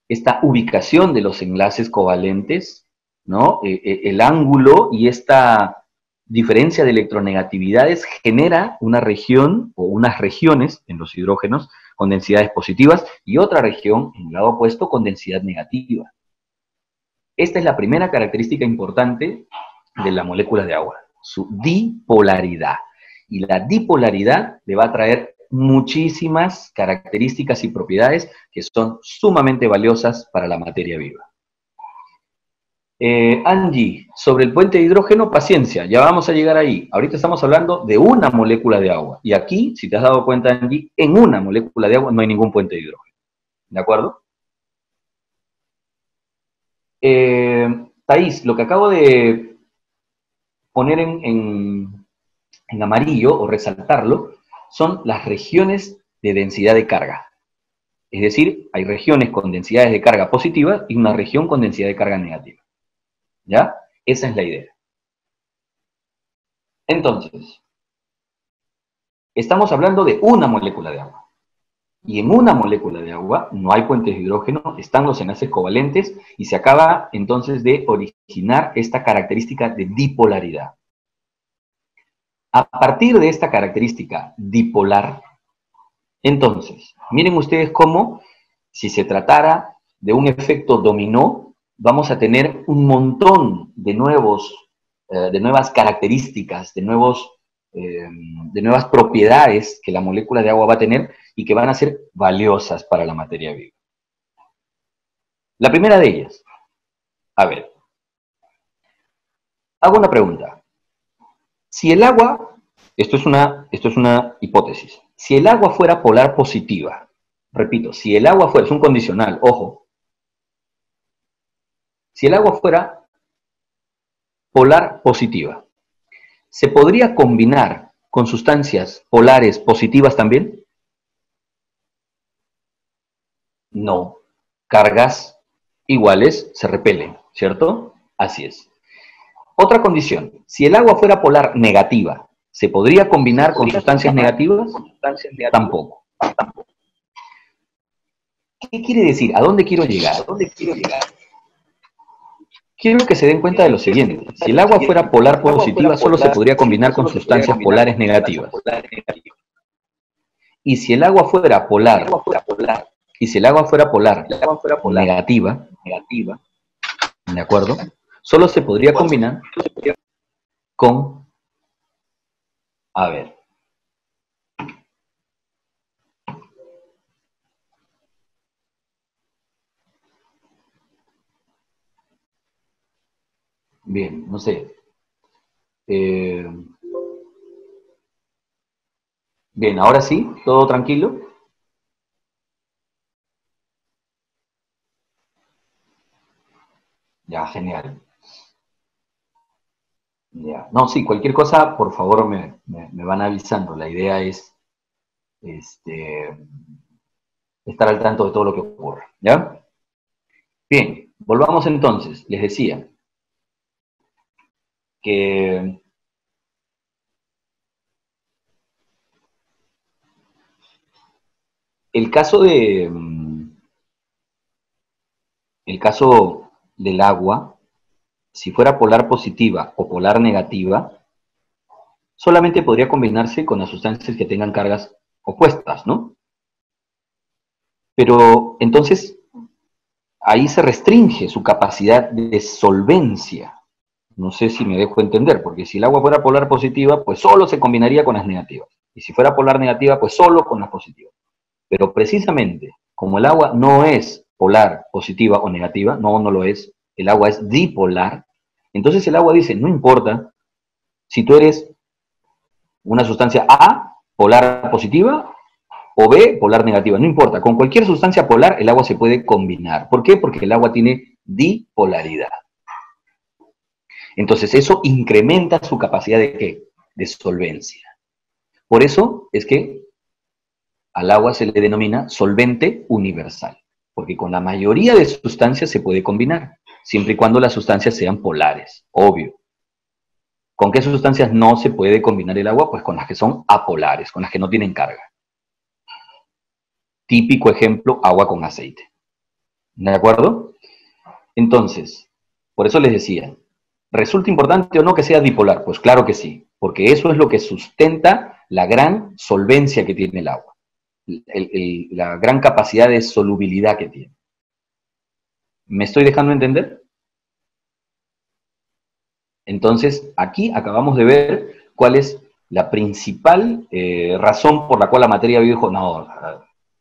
S1: esta ubicación de los enlaces covalentes, ¿no?, el ángulo y esta diferencia de electronegatividades genera una región o unas regiones en los hidrógenos con densidades positivas y otra región en el lado opuesto con densidad negativa. Esta es la primera característica importante de la molécula de agua, su dipolaridad. Y la dipolaridad le va a traer muchísimas características y propiedades que son sumamente valiosas para la materia viva. Angie, sobre el puente de hidrógeno, paciencia, ya vamos a llegar ahí. Ahorita estamos hablando de una molécula de agua. Y aquí, si te has dado cuenta, Angie, en una molécula de agua no hay ningún puente de hidrógeno. ¿De acuerdo? Thais, lo que acabo de poner en amarillo o resaltarlo son las regiones de densidad de carga. Es decir, hay regiones con densidades de carga positiva y una región con densidad de carga negativa. ¿Ya? Esa es la idea. Entonces, estamos hablando de una molécula de agua. Y en una molécula de agua no hay puentes de hidrógeno, están los enlaces covalentes y se acaba entonces de originar esta característica de dipolaridad. A partir de esta característica dipolar, entonces, miren ustedes cómo, si se tratara de un efecto dominó, vamos a tener un montón de nuevas características, de nuevas propiedades que la molécula de agua va a tener y que van a ser valiosas para la materia viva. La primera de ellas, a ver, hago una pregunta. Si el agua, esto es una hipótesis, si el agua fuera polar positiva, repito, si el agua fuera, es un condicional, ojo, si el agua fuera polar positiva, ¿se podría combinar con sustancias polares positivas también? No. Cargas iguales se repelen, ¿cierto? Así es. Otra condición, si el agua fuera polar negativa, ¿se podría combinar con sustancias negativas? Tampoco. ¿Qué quiere decir? ¿A dónde quiero llegar? Quiero que se den cuenta de lo siguiente. Si el agua fuera polar positiva, solo se podría combinar con sustancias polares negativas. Y si el agua fuera polar, negativa, ¿de acuerdo? Solo se podría combinar con, a ver, bien, no sé. Bien, ahora sí, todo tranquilo. Ya, genial. Ya. No, sí, cualquier cosa, por favor, me van avisando. La idea es estar al tanto de todo lo que ocurre. ¿Ya? Bien, volvamos entonces. Les decía que el caso del agua, si fuera polar positiva o polar negativa, solamente podría combinarse con las sustancias que tengan cargas opuestas, ¿no? Pero entonces ahí se restringe su capacidad de solvencia. No sé si me dejo entender, porque si el agua fuera polar positiva, pues solo se combinaría con las negativas. Y si fuera polar negativa, pues solo con las positivas. Pero precisamente, como el agua no es polar positiva o negativa, no lo es, el agua es dipolar, entonces el agua dice, no importa si tú eres una sustancia A, polar positiva, o B, polar negativa, no importa, con cualquier sustancia polar el agua se puede combinar. ¿Por qué? Porque el agua tiene dipolaridad. Entonces eso incrementa su capacidad de ¿qué? De solvencia. Por eso es que al agua se le denomina solvente universal, porque con la mayoría de sustancias se puede combinar, siempre y cuando las sustancias sean polares, obvio. ¿Con qué sustancias no se puede combinar el agua? Pues con las que son apolares, con las que no tienen carga. Típico ejemplo, agua con aceite. ¿De acuerdo? Entonces, por eso les decía, ¿resulta importante o no que sea dipolar? Pues claro que sí, porque eso es lo que sustenta la gran solvencia que tiene el agua, la gran capacidad de solubilidad que tiene. ¿Me estoy dejando entender? Entonces, aquí acabamos de ver cuál es la principal razón por la cual la materia viva dijo, no,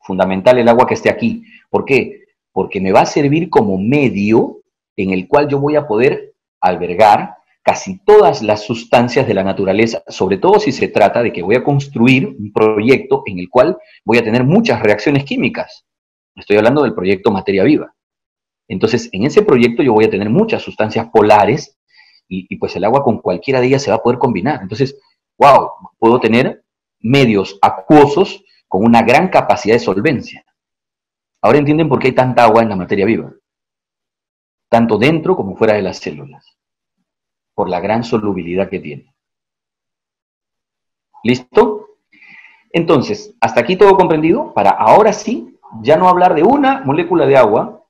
S1: fundamental el agua que esté aquí. ¿Por qué? Porque me va a servir como medio en el cual yo voy a poder albergar casi todas las sustancias de la naturaleza, sobre todo si se trata de que voy a construir un proyecto en el cual voy a tener muchas reacciones químicas. Estoy hablando del proyecto Materia Viva. Entonces, en ese proyecto yo voy a tener muchas sustancias polares y pues el agua con cualquiera de ellas se va a poder combinar. Entonces, wow, puedo tener medios acuosos con una gran capacidad de solvencia. Ahora entienden por qué hay tanta agua en la materia viva, tanto dentro como fuera de las células, por la gran solubilidad que tiene. ¿Listo? Entonces, hasta aquí todo comprendido, para ahora sí, ya no hablar de una molécula de agua,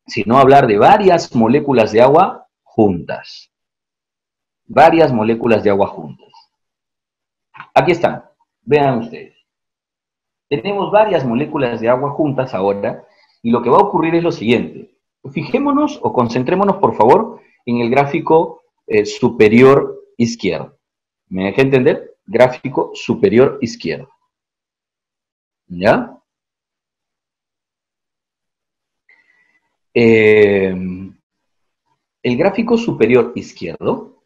S1: sino hablar de varias moléculas de agua juntas. Varias moléculas de agua juntas. Aquí están, vean ustedes. Tenemos varias moléculas de agua juntas ahora, y lo que va a ocurrir es lo siguiente. Fijémonos o concentrémonos, por favor, en el gráfico superior izquierdo. ¿Me dejé entender? Gráfico superior izquierdo. ¿Ya? El gráfico superior izquierdo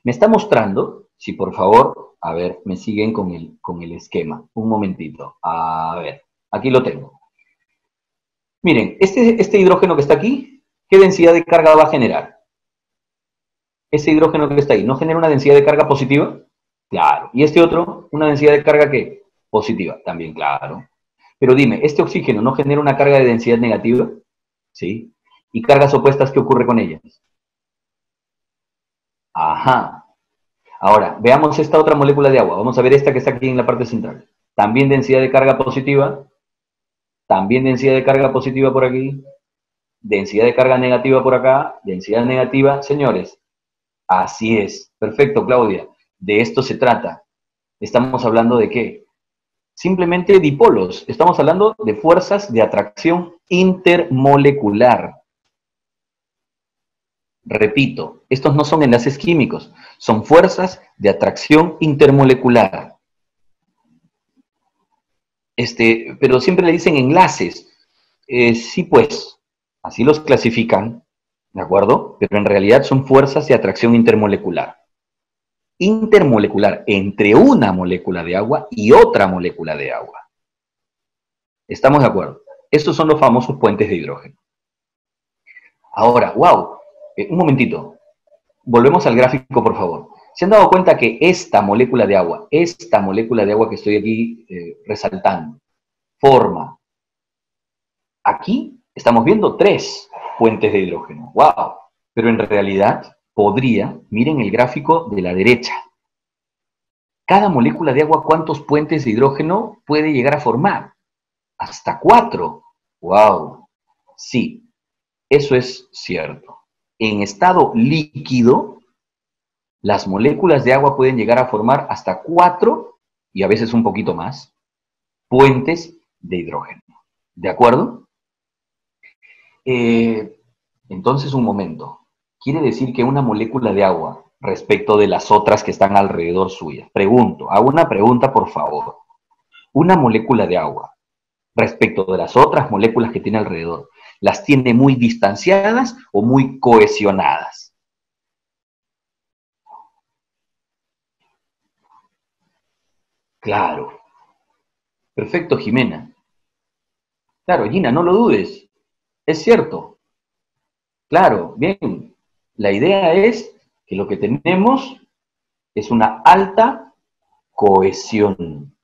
S1: me está mostrando, si por favor, a ver, me siguen con el esquema. Un momentito. A ver, aquí lo tengo. Miren, este hidrógeno que está aquí, ¿qué densidad de carga va a generar? Ese hidrógeno que está ahí, ¿no genera una densidad de carga positiva? Claro. ¿Y este otro, una densidad de carga qué? Positiva, también, claro. Pero dime, ¿este oxígeno no genera una carga de densidad negativa? Sí. ¿Y cargas opuestas, qué ocurre con ellas? Ajá. Ahora, veamos esta otra molécula de agua. Vamos a ver esta que está aquí en la parte central. También densidad de carga positiva. También densidad de carga positiva por aquí. Densidad de carga negativa por acá. Densidad negativa. Señores, así es. Perfecto, Claudia. De esto se trata. ¿Estamos hablando de qué? Simplemente dipolos. Estamos hablando de fuerzas de atracción intermolecular. Repito, estos no son enlaces químicos, son fuerzas de atracción intermolecular. Pero siempre le dicen enlaces. Sí, pues, así los clasifican, ¿de acuerdo? Pero en realidad son fuerzas de atracción intermolecular. Intermolecular entre una molécula de agua y otra molécula de agua. ¿Estamos de acuerdo? Estos son los famosos puentes de hidrógeno. Ahora, wow, un momentito. Volvemos al gráfico, por favor. ¿Se han dado cuenta que esta molécula de agua que estoy aquí resaltando, forma, aquí estamos viendo 3 puentes de hidrógeno? ¡Wow! Pero en realidad podría, miren el gráfico de la derecha, cada molécula de agua, ¿cuántos puentes de hidrógeno puede llegar a formar? Hasta 4. ¡Wow! Sí, eso es cierto. En estado líquido, las moléculas de agua pueden llegar a formar hasta 4, y a veces un poquito más, puentes de hidrógeno. ¿De acuerdo? Entonces, un momento. Quiere decir que una molécula de agua, respecto de las otras que están alrededor suya, pregunto, hago una pregunta por favor. Una molécula de agua, respecto de las otras moléculas que tiene alrededor, ¿las tiene muy distanciadas o muy cohesionadas? Claro. Perfecto, Jimena. Claro, Gina, no lo dudes. Es cierto. Claro, bien. La idea es que lo que tenemos es una alta cohesión,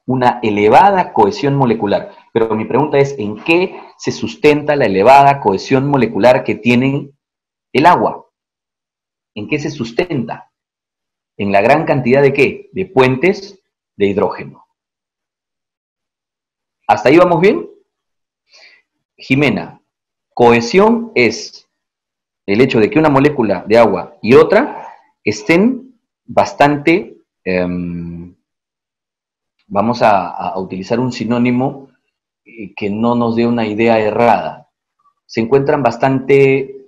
S1: una elevada cohesión molecular. Pero mi pregunta es, ¿en qué se sustenta la elevada cohesión molecular que tiene el agua? ¿En qué se sustenta? ¿En la gran cantidad de qué? De puentes de hidrógeno. ¿Hasta ahí vamos bien? Jimena, cohesión es el hecho de que una molécula de agua y otra estén bastante, vamos a utilizar un sinónimo que no nos dé una idea errada, se encuentran bastante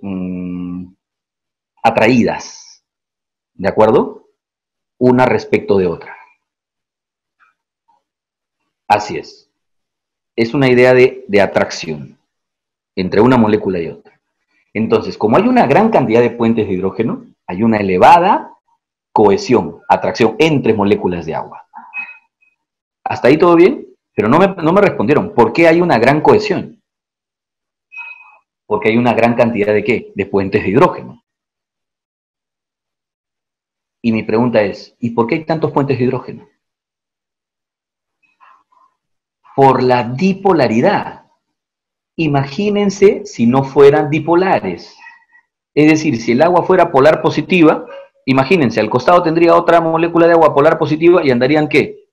S1: atraídas, ¿de acuerdo? una respecto de otra. Así es. Es una idea de atracción entre una molécula y otra. Entonces, como hay una gran cantidad de puentes de hidrógeno, hay una elevada cohesión, atracción entre moléculas de agua. ¿Hasta ahí todo bien? Pero no me respondieron. ¿Por qué hay una gran cohesión? Porque hay una gran cantidad de ¿qué? De puentes de hidrógeno. Y mi pregunta es, ¿y por qué hay tantos puentes de hidrógeno? Por la dipolaridad. Imagínense si no fueran dipolares. Es decir, si el agua fuera polar positiva, imagínense, al costado tendría otra molécula de agua polar positiva y andarían ¿qué?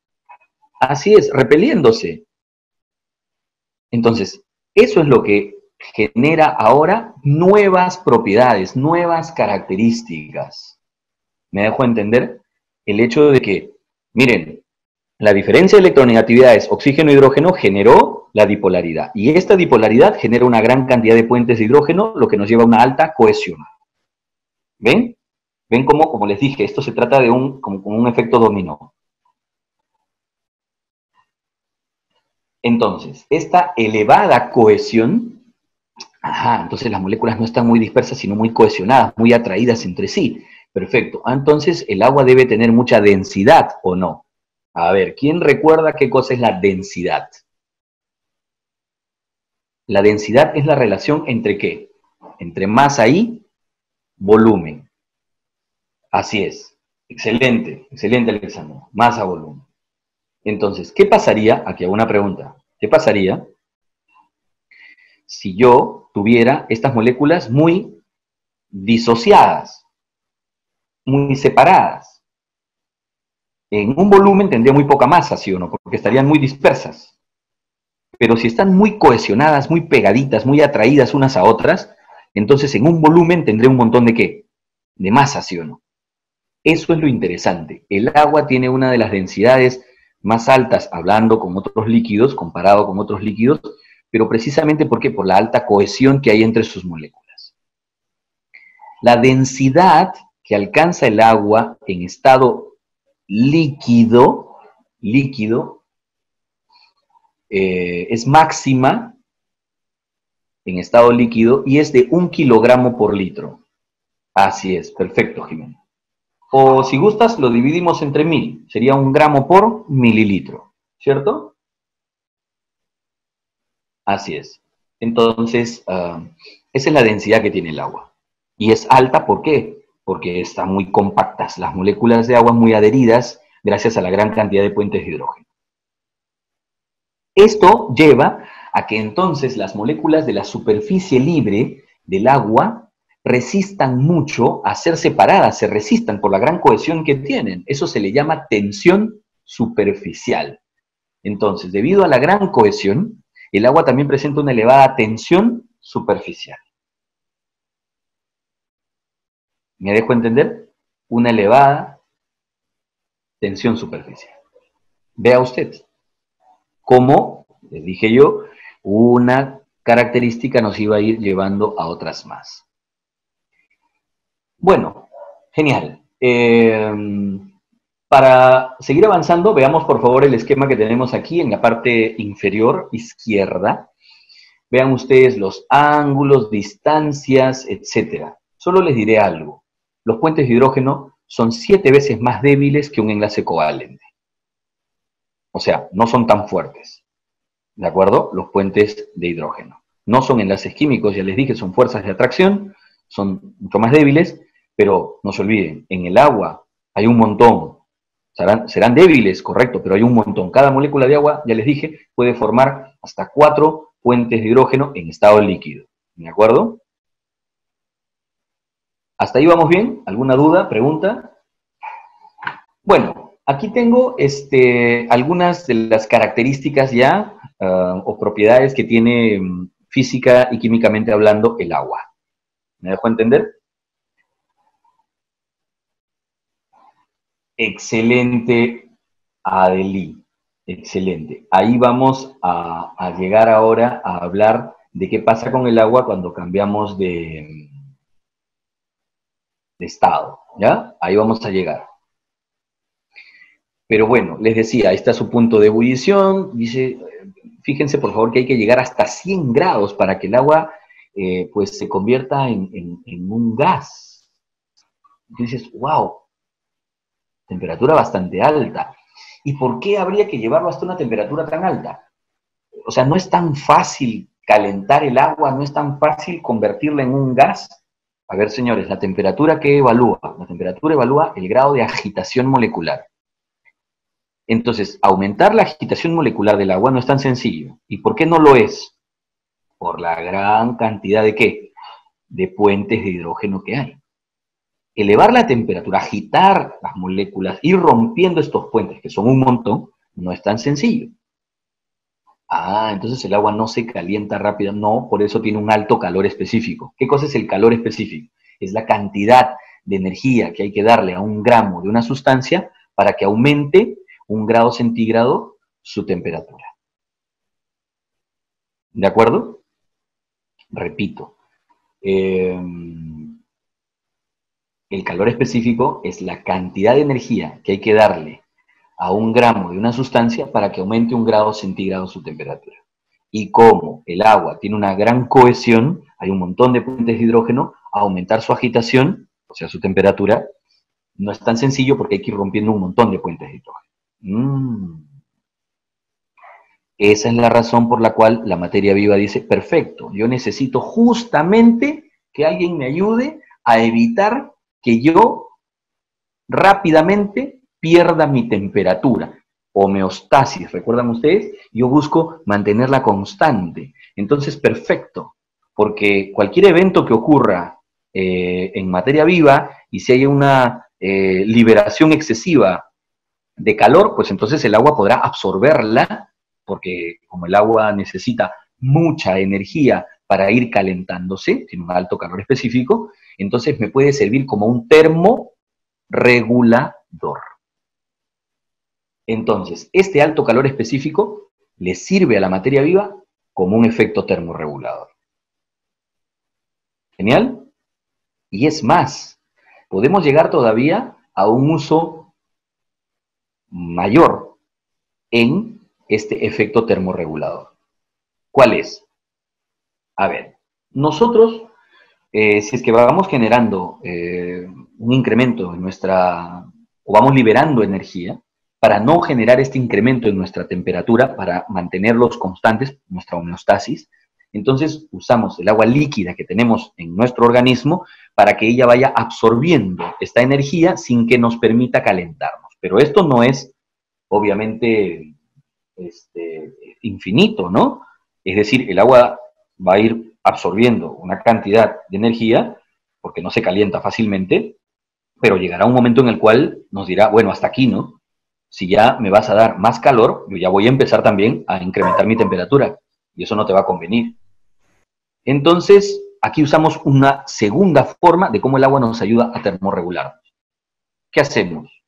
S1: Así es, repeliéndose. Entonces, eso es lo que genera ahora nuevas propiedades, nuevas características. ¿Me dejo entender? El hecho de que, miren, la diferencia de electronegatividades oxígeno-hidrógeno generó la dipolaridad. Y esta dipolaridad genera una gran cantidad de puentes de hidrógeno, lo que nos lleva a una alta cohesión. ¿Ven? ¿Ven cómo, como les dije, esto se trata de como un efecto dominó? Entonces, esta elevada cohesión, entonces las moléculas no están muy dispersas, sino muy cohesionadas, muy atraídas entre sí. Perfecto. Entonces, el agua debe tener mucha densidad, ¿o no? A ver, ¿quién recuerda qué cosa es la densidad? La densidad es la relación entre ¿qué? Entre masa y volumen. Así es. Excelente, excelente, Alexander. Masa-volumen. Entonces, ¿qué pasaría? Aquí hago una pregunta. ¿Qué pasaría si yo tuviera estas moléculas muy disociadas, muy separadas? En un volumen tendría muy poca masa, ¿sí o no? Porque estarían muy dispersas. Pero si están muy cohesionadas, muy pegaditas, muy atraídas unas a otras, entonces en un volumen tendré un montón de ¿qué? De masa, ¿sí o no? Eso es lo interesante. El agua tiene una de las densidades más altas, hablando con otros líquidos, comparado con otros líquidos, pero precisamente ¿por qué? Por la alta cohesión que hay entre sus moléculas. La densidad que alcanza el agua en estado líquido es máxima en estado líquido y es de 1 kilogramo por litro. Así es, perfecto, Jimena. O si gustas, lo dividimos entre 1000. Sería 1 gramo por mililitro, ¿cierto? Así es. Entonces, esa es la densidad que tiene el agua. Y es alta, ¿por qué? Porque están muy compactas, las moléculas de agua muy adheridas gracias a la gran cantidad de puentes de hidrógeno. Esto lleva a que entonces las moléculas de la superficie libre del agua resistan mucho a ser separadas, se resistan por la gran cohesión que tienen. Eso se le llama tensión superficial. Entonces, debido a la gran cohesión, el agua también presenta una elevada tensión superficial. ¿Me dejo entender? Una elevada tensión superficial. Vea usted cómo, les dije yo, una característica nos iba a ir llevando a otras más. Bueno, genial. Para seguir avanzando, veamos por favor el esquema que tenemos aquí en la parte inferior izquierda. Vean ustedes los ángulos, distancias, etcétera. Solo les diré algo. Los puentes de hidrógeno son 7 veces más débiles que un enlace covalente. O sea, no son tan fuertes. ¿De acuerdo? Los puentes de hidrógeno. No son enlaces químicos, ya les dije, son fuerzas de atracción, son mucho más débiles, pero no se olviden, en el agua hay un montón. Serán débiles, correcto, pero hay un montón. Cada molécula de agua, ya les dije, puede formar hasta 4 puentes de hidrógeno en estado líquido. ¿De acuerdo? ¿Hasta ahí vamos bien? ¿Alguna duda, pregunta? Bueno, aquí tengo algunas de las características ya o propiedades que tiene física y químicamente hablando el agua. ¿Me dejo entender? Excelente, Adeli. Excelente. Ahí vamos a llegar ahora a hablar de qué pasa con el agua cuando cambiamos de estado. ¿Ya? Ahí vamos a llegar. Pero bueno, les decía, ahí está su punto de ebullición. Dice, fíjense por favor que hay que llegar hasta 100 grados para que el agua pues se convierta en un gas. Y dices, wow, temperatura bastante alta. ¿Y por qué habría que llevarlo hasta una temperatura tan alta? O sea, no es tan fácil calentar el agua, no es tan fácil convertirla en un gas. A ver, señores, la temperatura que evalúa, la temperatura evalúa el grado de agitación molecular. Entonces, aumentar la agitación molecular del agua no es tan sencillo. ¿Y por qué no lo es? Por la gran cantidad de ¿qué? De puentes de hidrógeno que hay. Elevar la temperatura, agitar las moléculas, ir rompiendo estos puentes, que son un montón, no es tan sencillo. Ah, entonces el agua no se calienta rápido. No, por eso tiene un alto calor específico. ¿Qué cosa es el calor específico? Es la cantidad de energía que hay que darle a un gramo de una sustancia para que aumente 1 grado centígrado su temperatura. ¿De acuerdo? Repito. El calor específico es la cantidad de energía que hay que darle a 1 gramo de una sustancia para que aumente 1 grado centígrado su temperatura. Y como el agua tiene una gran cohesión, hay un montón de puentes de hidrógeno, aumentar su agitación, o sea, su temperatura, no es tan sencillo porque hay que ir rompiendo un montón de puentes de hidrógeno. Esa es la razón por la cual la materia viva dice, perfecto, yo necesito justamente que alguien me ayude a evitar que yo rápidamente pierda mi temperatura. Homeostasis, ¿recuerdan ustedes? Yo busco mantenerla constante. Entonces, perfecto, porque cualquier evento que ocurra en materia viva y si hay una liberación excesiva de calor, pues entonces el agua podrá absorberla, porque como el agua necesita mucha energía para ir calentándose, tiene un alto calor específico, entonces me puede servir como un termorregulador. Entonces, este alto calor específico le sirve a la materia viva como un efecto termorregulador. ¿Genial? Y es más, podemos llegar todavía a un uso mayor en este efecto termorregulador. ¿Cuál es? A ver, nosotros, si es que vamos generando un incremento en nuestra, o vamos liberando energía, para no generar este incremento en nuestra temperatura, para mantenerlos constantes, nuestra homeostasis, entonces usamos el agua líquida que tenemos en nuestro organismo para que ella vaya absorbiendo esta energía sin que nos permita calentarnos. Pero esto no es, obviamente, infinito, ¿no? Es decir, el agua va a ir absorbiendo una cantidad de energía, porque no se calienta fácilmente, pero llegará un momento en el cual nos dirá, bueno, hasta aquí, ¿no? Si ya me vas a dar más calor, yo ya voy a empezar también a incrementar mi temperatura, y eso no te va a convenir. Entonces, aquí usamos una segunda forma de cómo el agua nos ayuda a termorregular. ¿Qué hacemos?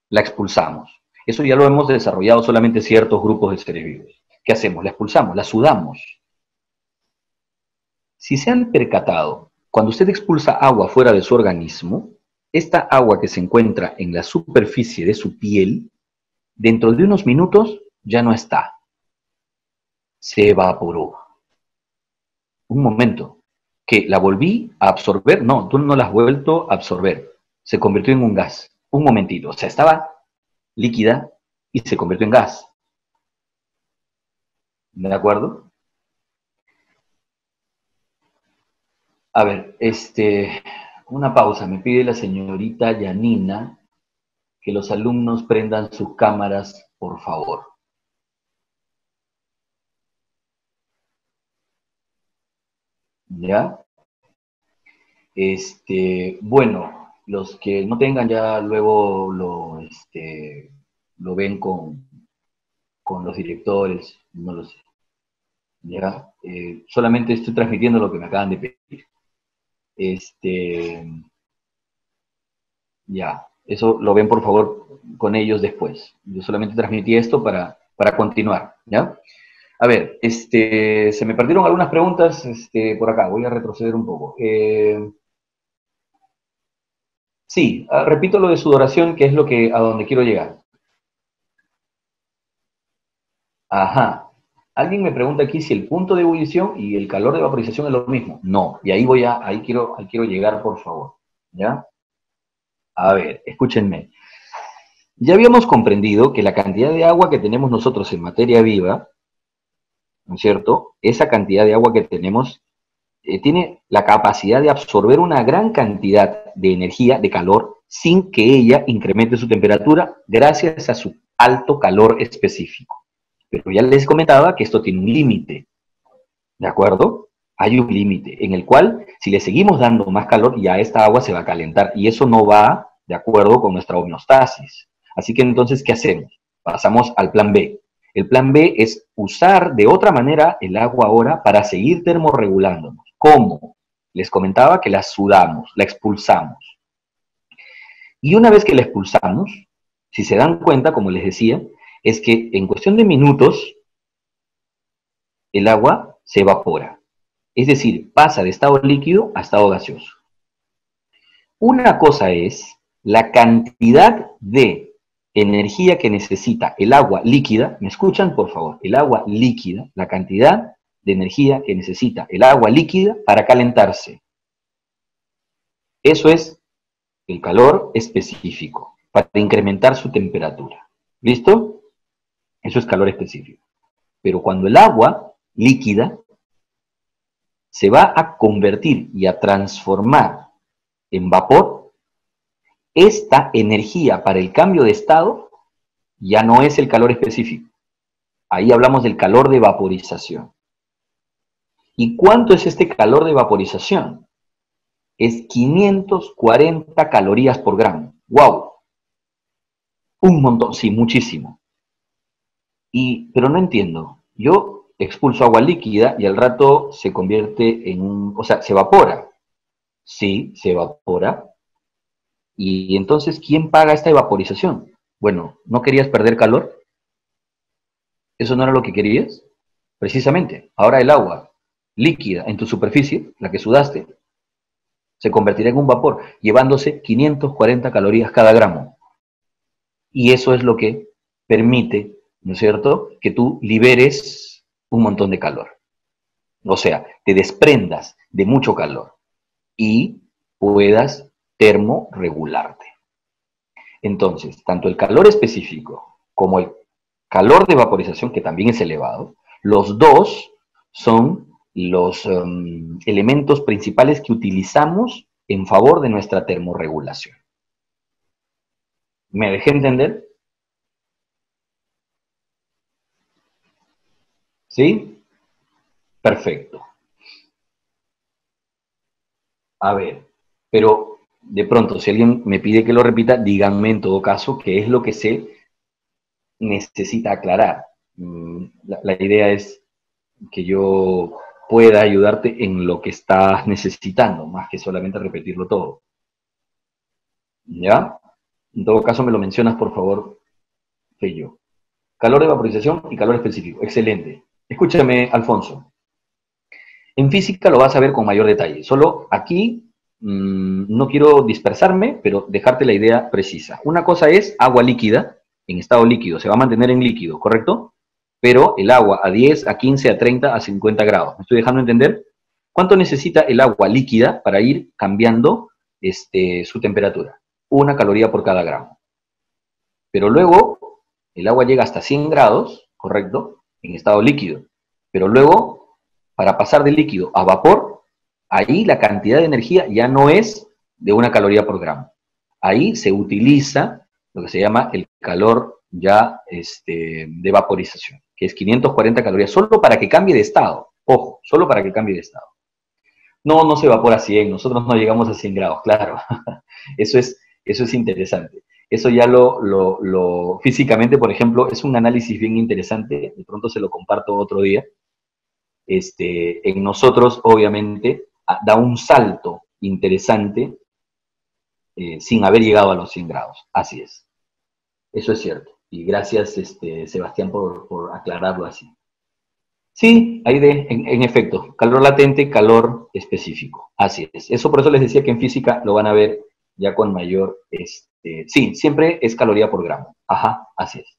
S1: La expulsamos. Eso ya lo hemos desarrollado solamente ciertos grupos de seres vivos. ¿Qué hacemos? La expulsamos, la sudamos. Si se han percatado, cuando usted expulsa agua fuera de su organismo, esta agua que se encuentra en la superficie de su piel, dentro de unos minutos ya no está. Se evaporó. Un momento. ¿Que la volví a absorber? No, tú no la has vuelto a absorber. Se convirtió en un gas. Un momentito. O sea, estaba líquida y se convirtió en gas. ¿De acuerdo? A ver, una pausa. Me pide la señorita Yanina que los alumnos prendan sus cámaras, por favor. ¿Ya? Bueno, los que no tengan ya luego lo ven con los directores, no lo sé. ¿Ya? Solamente estoy transmitiendo lo que me acaban de pedir. Ya, eso lo ven por favor con ellos después. Yo solamente transmití esto para continuar, ¿ya? A ver, se me perdieron algunas preguntas por acá, voy a retroceder un poco. Sí, repito lo de sudoración, que es a donde quiero llegar. Ajá. Alguien me pregunta aquí si el punto de ebullición y el calor de vaporización es lo mismo. No, y ahí quiero llegar, por favor. ¿Ya? A ver, escúchenme. Ya habíamos comprendido que la cantidad de agua que tenemos nosotros en materia viva, ¿no es cierto? Esa cantidad de agua que tenemos tiene la capacidad de absorber una gran cantidad de energía, de calor, sin que ella incremente su temperatura gracias a su alto calor específico. Pero ya les comentaba que esto tiene un límite, ¿de acuerdo? Hay un límite en el cual, si le seguimos dando más calor, ya esta agua se va a calentar y eso no va de acuerdo con nuestra homeostasis. Así que entonces, ¿qué hacemos? Pasamos al plan B. El plan B es usar de otra manera el agua ahora para seguir termorregulándonos. ¿Cómo? Les comentaba que la sudamos, la expulsamos. Y una vez que la expulsamos, si se dan cuenta, como les decía, es que en cuestión de minutos el agua se evapora. Es decir, pasa de estado líquido a estado gaseoso. Una cosa es la cantidad de energía que necesita el agua líquida. ¿Me escuchan, por favor? El agua líquida, la cantidad de energía que necesita el agua líquida para calentarse. Eso es el calor específico, para incrementar su temperatura. ¿Listo? Eso es calor específico. Pero cuando el agua líquida se va a convertir y a transformar en vapor, esta energía para el cambio de estado ya no es el calor específico. Ahí hablamos del calor de vaporización. ¿Y cuánto es este calor de vaporización? Es 540 calorías por gramo. ¡Wow! Un montón, sí, muchísimo. Pero no entiendo. Yo expulso agua líquida y al rato se convierte o sea, se evapora. Sí, se evapora. Y entonces, ¿quién paga esta evaporización? Bueno, ¿no querías perder calor? ¿Eso no era lo que querías? Precisamente, ahora el agua líquida en tu superficie, la que sudaste, se convertirá en un vapor, llevándose 540 calorías cada gramo. Y eso es lo que permite, ¿no es cierto?, que tú liberes un montón de calor. O sea, te desprendas de mucho calor y puedas termorregularte. Entonces, tanto el calor específico como el calor de vaporización, que también es elevado, los dos son los elementos principales que utilizamos en favor de nuestra termorregulación. ¿Me dejé entender? ¿Sí? Perfecto. A ver, pero de pronto, si alguien me pide que lo repita, díganme en todo caso qué es lo que se necesita aclarar. La idea es que yo pueda ayudarte en lo que estás necesitando, más que solamente repetirlo todo. ¿Ya? En todo caso, me lo mencionas, por favor, Fello. Calor de vaporización y calor específico. Excelente. Escúchame, Alfonso. En física lo vas a ver con mayor detalle. Solo aquí no quiero dispersarme, pero dejarte la idea precisa. Una cosa es agua líquida, en estado líquido, se va a mantener en líquido, ¿correcto? Pero el agua a 10, a 15, a 30, a 50 grados. ¿Me estoy dejando entender? ¿Cuánto necesita el agua líquida para ir cambiando su temperatura? 1 caloría por cada gramo. Pero luego el agua llega hasta 100 grados, ¿correcto? En estado líquido. Pero luego, para pasar de líquido a vapor, ahí la cantidad de energía ya no es de 1 caloría por gramo. Ahí se utiliza lo que se llama el calor ya de vaporización, que es 540 calorías, solo para que cambie de estado. Ojo, solo para que cambie de estado. No se evapora a 100, nosotros no llegamos a 100 grados, claro. Eso es interesante. Eso ya físicamente, por ejemplo, es un análisis bien interesante, de pronto se lo comparto otro día. En nosotros, obviamente, da un salto interesante sin haber llegado a los 100 grados. Así es. Eso es cierto. Y gracias, Sebastián, por aclararlo así. Sí, en efecto, calor latente, calor específico. Así es. Eso por eso les decía que en física lo van a ver ya con mayor, sí, siempre es caloría por gramo. Ajá, así es.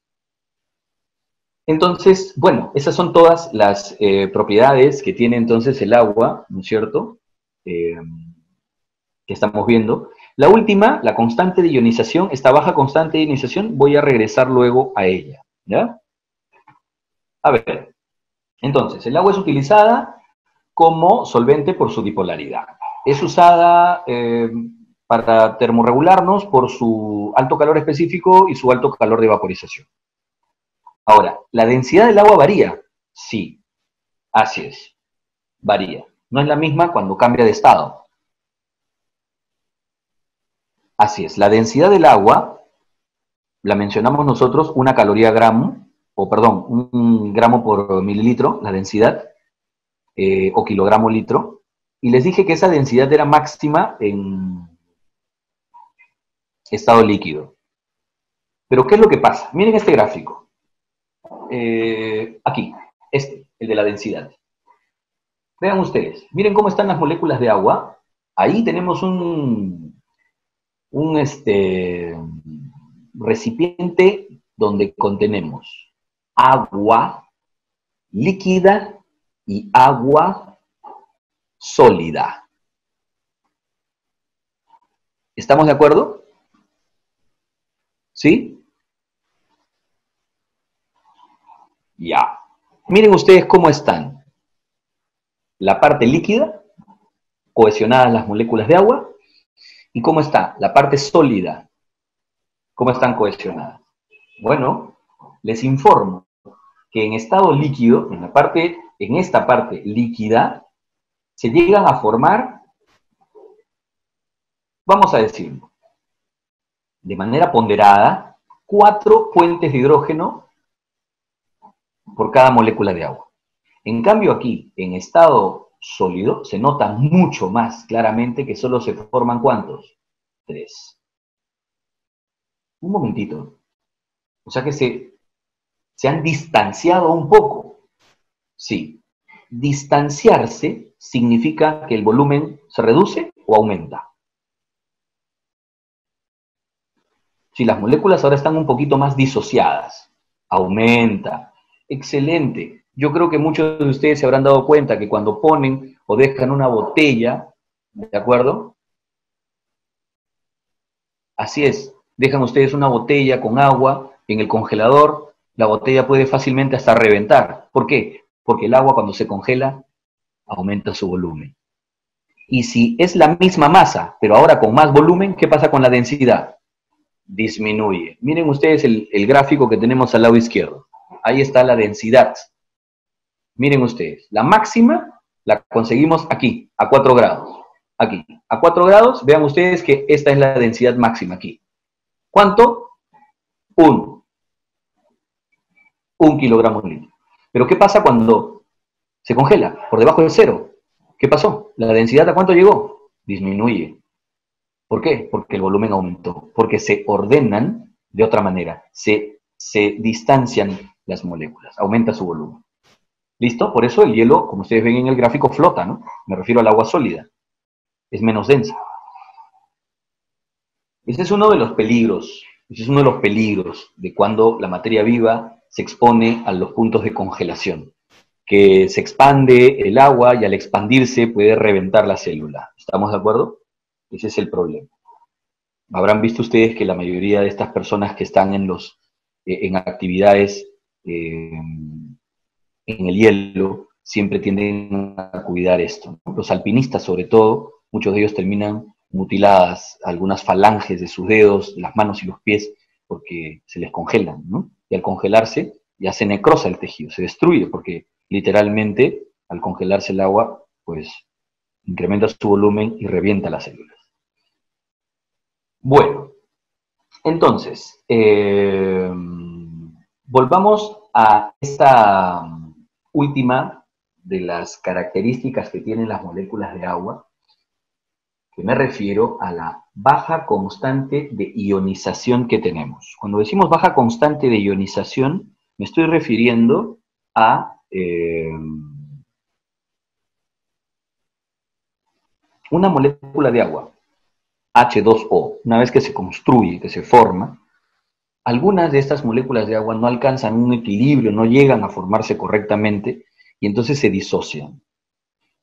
S1: Entonces, bueno, esas son todas las propiedades que tiene entonces el agua, ¿no es cierto? Eh, que estamos viendo. La última, la constante de ionización, esta baja constante de ionización, voy a regresar luego a ella, ¿ya? A ver, entonces, el agua es utilizada como solvente por su dipolaridad. Es usada para termorregularnos por su alto calor específico y su alto calor de vaporización. Ahora, ¿la densidad del agua varía? Sí, así es, varía. No es la misma cuando cambia de estado. Así es, la densidad del agua la mencionamos nosotros una caloría gramo, o perdón, un gramo por mililitro, la densidad, o kilogramo litro, y les dije que esa densidad era máxima en estado líquido. Pero ¿qué es lo que pasa? Miren este gráfico. Aquí, el de la densidad. Vean ustedes, miren cómo están las moléculas de agua. Ahí tenemos un recipiente donde contenemos agua líquida y agua sólida. ¿Estamos de acuerdo? ¿Sí? Ya. Miren ustedes cómo están. La parte líquida, cohesionadas las moléculas de agua, y cómo está la parte sólida, cómo están cohesionadas. Bueno, les informo que en estado líquido, en esta parte líquida, se llegan a formar, vamos a decirlo, de manera ponderada, 4 puentes de hidrógeno por cada molécula de agua. En cambio aquí, en estado sólido, se nota mucho más claramente que solo se forman ¿cuántos? 3. Un momentito. O sea que se han distanciado un poco. Sí. Distanciarse significa que el volumen se reduce o aumenta. Si las moléculas ahora están un poquito más disociadas, aumenta. Excelente. Yo creo que muchos de ustedes se habrán dado cuenta que cuando ponen o dejan una botella, ¿de acuerdo? Así es, dejan ustedes una botella con agua en el congelador, la botella puede fácilmente hasta reventar. ¿Por qué? Porque el agua cuando se congela aumenta su volumen. Y si es la misma masa, pero ahora con más volumen, ¿qué pasa con la densidad? Disminuye. Miren ustedes el gráfico que tenemos al lado izquierdo. Ahí está la densidad. Miren ustedes, la máxima la conseguimos aquí, a 4 grados. Aquí, a 4 grados, vean ustedes que esta es la densidad máxima aquí. ¿Cuánto? 1 kilogramo litro. Pero ¿qué pasa cuando se congela por debajo de cero? ¿Qué pasó? ¿La densidad a cuánto llegó? Disminuye. ¿Por qué? Porque el volumen aumentó. Porque se ordenan de otra manera. Se distancian las moléculas. Aumenta su volumen. ¿Listo? Por eso el hielo, como ustedes ven en el gráfico, flota, ¿no? Me refiero al agua sólida. Es menos densa. Ese es uno de los peligros. Ese es uno de los peligros de cuando la materia viva se expone a los puntos de congelación. Que se expande el agua y al expandirse puede reventar la célula. ¿Estamos de acuerdo? Ese es el problema. Habrán visto ustedes que la mayoría de estas personas que están en actividades en el hielo siempre tienden a cuidar esto, ¿no? Los alpinistas sobre todo, muchos de ellos terminan mutiladas algunas falanges de sus dedos, las manos y los pies, porque se les congelan, ¿no? Y al congelarse ya se necrosa el tejido, se destruye, porque literalmente al congelarse el agua, pues incrementa su volumen y revienta las células. Bueno, entonces, volvamos a esta última de las características que tienen las moléculas de agua, que me refiero a la baja constante de ionización que tenemos. Cuando decimos baja constante de ionización, me estoy refiriendo a una molécula de agua. H2O. Una vez que se construye, que se forma, algunas de estas moléculas de agua no alcanzan un equilibrio, no llegan a formarse correctamente y entonces se disocian.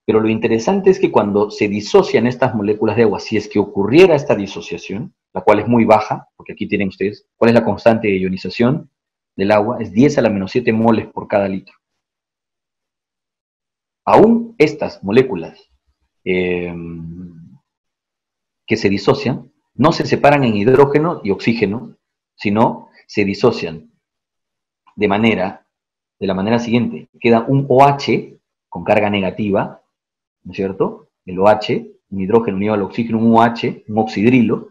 S1: Pero lo interesante es que cuando se disocian estas moléculas de agua, si es que ocurriera esta disociación, la cual es muy baja, porque aquí tienen ustedes, ¿cuál es la constante de ionización del agua? Es 10 a la menos 7 moles por cada litro. Aún estas moléculas que se disocian, no se separan en hidrógeno y oxígeno, sino se disocian de la manera siguiente. Queda un OH con carga negativa, ¿no es cierto? El OH, un hidrógeno unido al oxígeno, un OH, un oxidrilo,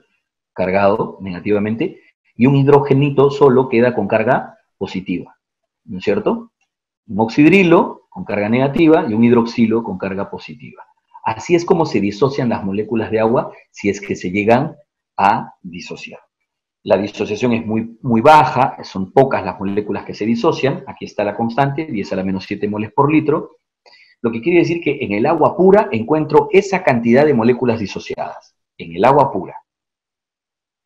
S1: cargado negativamente, y un hidrogenito solo queda con carga positiva, ¿no es cierto? Un oxidrilo con carga negativa y un hidroxilo con carga positiva. Así es como se disocian las moléculas de agua si es que se llegan a disociar. La disociación es muy baja, son pocas las moléculas que se disocian. Aquí está la constante, 10 a la menos 7 moles por litro. Lo que quiere decir que en el agua pura encuentro esa cantidad de moléculas disociadas. En el agua pura.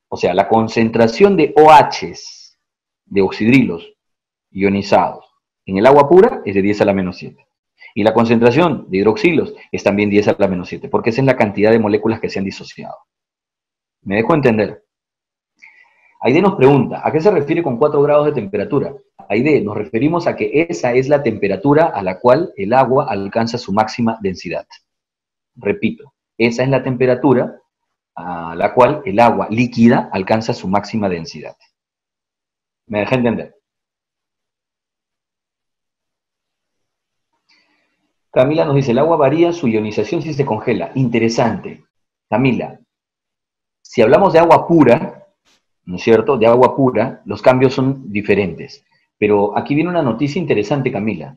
S1: O sea, la concentración de OHs, de oxidrilos ionizados, en el agua pura es de 10 a la menos 7. Y la concentración de hidroxilos es también 10 a la menos 7, porque esa es la cantidad de moléculas que se han disociado. ¿Me dejo entender? Aide nos pregunta, ¿a qué se refiere con 4 grados de temperatura? Aide, nos referimos a que esa es la temperatura a la cual el agua alcanza su máxima densidad. Repito, esa es la temperatura a la cual el agua líquida alcanza su máxima densidad. ¿Me dejé entender? Camila nos dice, el agua varía su ionización si se congela. Interesante. Camila, si hablamos de agua pura, ¿no es cierto? De agua pura, los cambios son diferentes. Pero aquí viene una noticia interesante, Camila.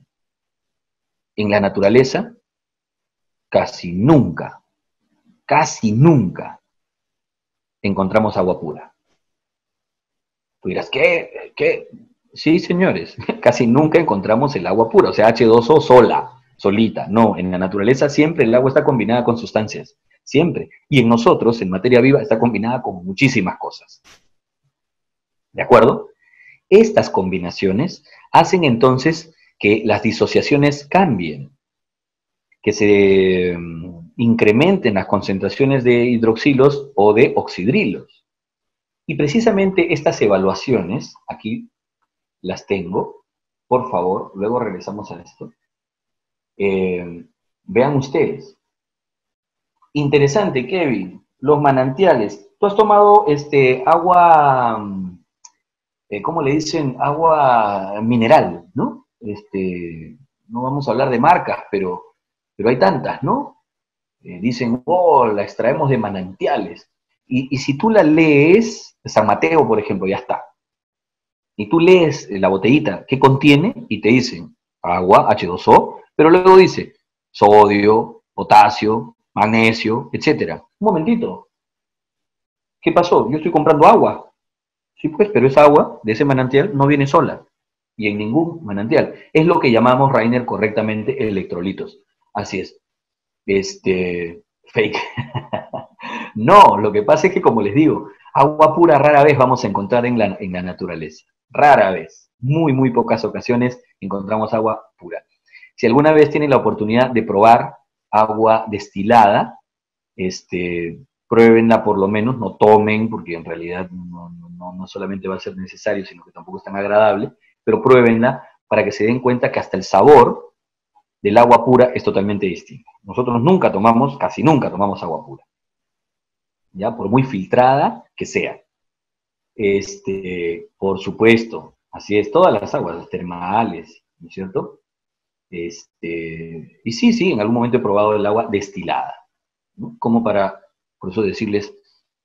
S1: En la naturaleza, casi nunca encontramos agua pura. Tú dirás, ¿qué? ¿Qué? Sí, señores, casi nunca encontramos el agua pura, o sea, H2O sola, solita. No, en la naturaleza siempre el agua está combinada con sustancias, siempre. Y en nosotros, en materia viva, está combinada con muchísimas cosas. ¿De acuerdo? Estas combinaciones hacen entonces que las disociaciones cambien, que se incrementen las concentraciones de hidroxilos o de oxidrilos. Y precisamente estas evaluaciones, aquí las tengo, por favor, luego regresamos a esto. Vean ustedes. Interesante, Kevin, los manantiales. Tú has tomado agua, ¿cómo le dicen? Agua mineral, ¿no? No vamos a hablar de marcas, pero hay tantas, ¿no? Dicen, oh, la extraemos de manantiales. Y si tú la lees, San Mateo, por ejemplo, ya está. Y tú lees la botellita que contiene y te dicen agua, H2O, pero luego dice sodio, potasio, magnesio, etcétera. Un momentito. ¿Qué pasó? Yo estoy comprando agua. Sí, pues, pero esa agua de ese manantial no viene sola. Y en ningún manantial. Es lo que llamamos, Rainer, correctamente electrolitos. Así es. Fake. No, lo que pasa es que, como les digo, agua pura rara vez vamos a encontrar en la naturaleza. Rara vez. Muy pocas ocasiones encontramos agua pura. Si alguna vez tienen la oportunidad de probar agua destilada, pruébenla por lo menos, no tomen, porque en realidad no solamente va a ser necesario, sino que tampoco es tan agradable, pero pruébenla para que se den cuenta que hasta el sabor del agua pura es totalmente distinto. Nosotros casi nunca tomamos agua pura, ¿ya? Por muy filtrada que sea. Por supuesto, así es, todas las aguas, las termales, ¿no es cierto? Y sí, en algún momento he probado el agua destilada, ¿no? Como para, por eso decirles,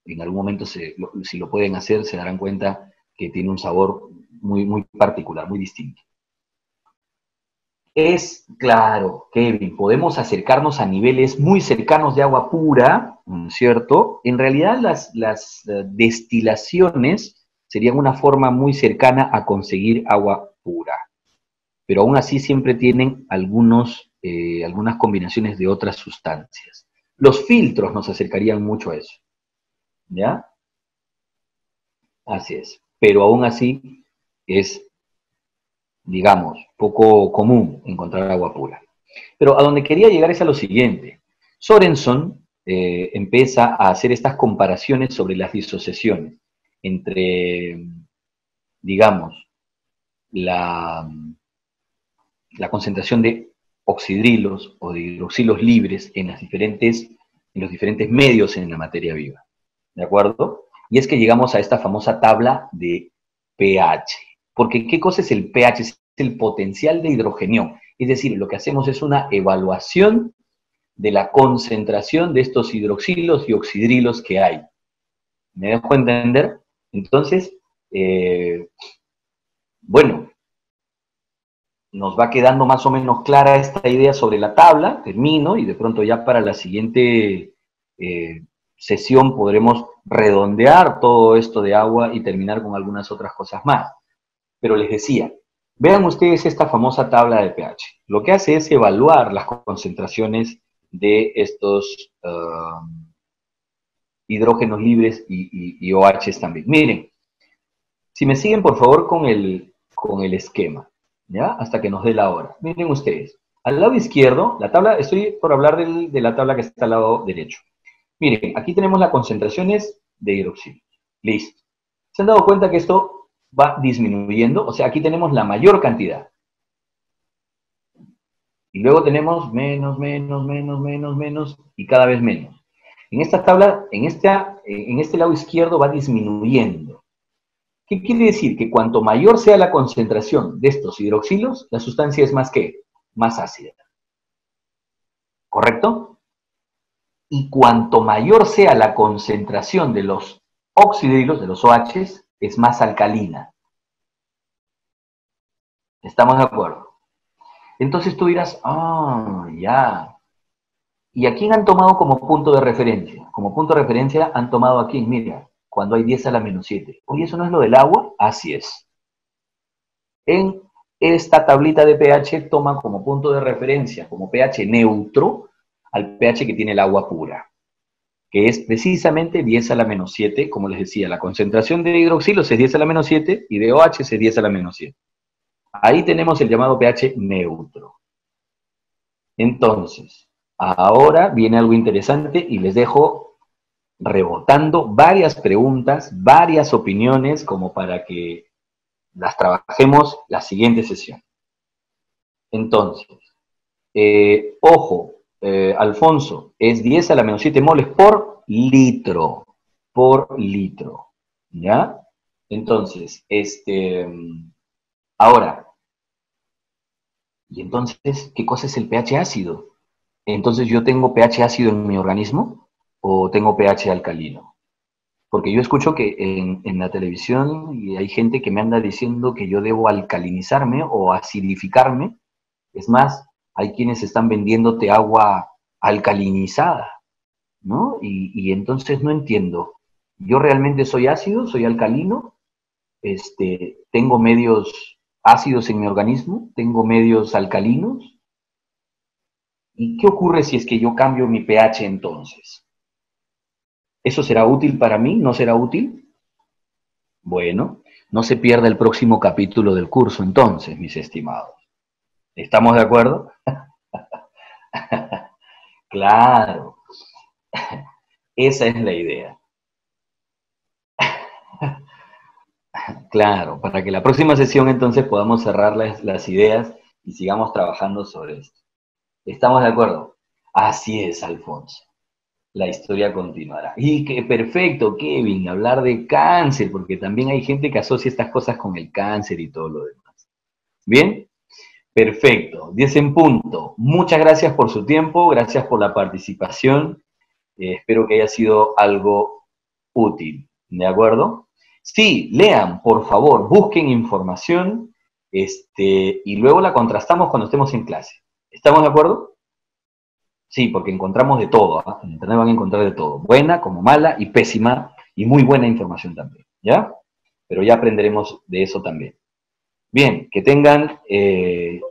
S1: en algún momento si lo pueden hacer, se darán cuenta que tiene un sabor muy particular, muy distinto. Es claro, Kevin, podemos acercarnos a niveles muy cercanos de agua pura, ¿no es cierto? En realidad las destilaciones serían una forma muy cercana a conseguir agua pura, pero aún así siempre tienen algunas combinaciones de otras sustancias. Los filtros nos acercarían mucho a eso. ¿ya? Así es. Pero aún así es, digamos, poco común encontrar agua pura. Pero a donde quería llegar es a lo siguiente. Sorenson empieza a hacer estas comparaciones sobre las disociaciones entre, digamos, la, la concentración de oxidrilos o de hidroxilos libres en los diferentes medios en la materia viva. ¿De acuerdo? Y es que llegamos a esta famosa tabla de pH. Porque ¿qué cosa es el pH? Es el potencial de hidrogenión. Es decir, lo que hacemos es una evaluación de la concentración de estos hidroxilos y oxidrilos que hay. ¿Me dejo entender? Entonces, bueno, nos va quedando más o menos clara esta idea sobre la tabla, termino, y de pronto ya para la siguiente sesión podremos redondear todo esto de agua y terminar con algunas otras cosas más. Pero les decía, vean ustedes esta famosa tabla de pH. Lo que hace es evaluar las concentraciones de estos hidrógenos libres y OHs también. Miren, si me siguen por favor con el esquema, ¿ya? Hasta que nos dé la hora. Miren ustedes, al lado izquierdo, la tabla, estoy por hablar de la tabla que está al lado derecho. Miren, aquí tenemos las concentraciones de hidroxilo. Listo. ¿Se han dado cuenta que esto va disminuyendo? O sea, aquí tenemos la mayor cantidad. Y luego tenemos menos, menos, menos, menos, menos y cada vez menos. En esta tabla, en este lado izquierdo va disminuyendo. ¿Qué quiere decir? Que cuanto mayor sea la concentración de estos hidroxilos, la sustancia es más ¿qué? Más ácida. ¿Correcto? Y cuanto mayor sea la concentración de los oxidrilos, de los OHs, es más alcalina. ¿Estamos de acuerdo? Entonces tú dirás, ya. ¿Y a quién han tomado como punto de referencia? Como punto de referencia han tomado a quién, mira, cuando hay 10 a la menos 7. Oye, ¿eso no es lo del agua? Así es. En esta tablita de pH toma como punto de referencia, como pH neutro, al pH que tiene el agua pura, que es precisamente 10 a la menos 7, como les decía, la concentración de hidroxilos es 10 a la menos 7 y de OH es 10 a la menos 7. Ahí tenemos el llamado pH neutro. Entonces, ahora viene algo interesante y les dejo rebotando varias preguntas, varias opiniones, como para que las trabajemos la siguiente sesión. Entonces, ojo, Alfonso, es 10 a la menos 7 moles por litro, ¿ya? Entonces, ahora, ¿y entonces qué cosa es el pH ácido? Entonces, ¿yo tengo pH ácido en mi organismo o tengo pH alcalino? Porque yo escucho que en la televisión y hay gente que me anda diciendo que yo debo alcalinizarme o acidificarme. Es más, hay quienes están vendiéndote agua alcalinizada, ¿no? Y entonces no entiendo. ¿Yo realmente soy ácido? ¿Soy alcalino? ¿Tengo medios ácidos en mi organismo? ¿Tengo medios alcalinos? ¿Y qué ocurre si es que yo cambio mi pH entonces? ¿Eso será útil para mí? ¿No será útil? Bueno, no se pierda el próximo capítulo del curso entonces, mis estimados. ¿Estamos de acuerdo? Claro, esa es la idea. Claro, para que la próxima sesión entonces podamos cerrar las ideas y sigamos trabajando sobre esto. ¿Estamos de acuerdo? Así es, Alfonso. La historia continuará. Y qué perfecto, Kevin, hablar de cáncer, porque también hay gente que asocia estas cosas con el cáncer y todo lo demás. ¿Bien? Perfecto, 10 en punto. Muchas gracias por su tiempo, gracias por la participación. Espero que haya sido algo útil, ¿de acuerdo? Sí, lean, por favor, busquen información y luego la contrastamos cuando estemos en clase. ¿Estamos de acuerdo? Sí, porque encontramos de todo, ¿eh? En Internet van a encontrar de todo, buena como mala y pésima y muy buena información también, ¿ya? Pero ya aprenderemos de eso también. Bien, que tengan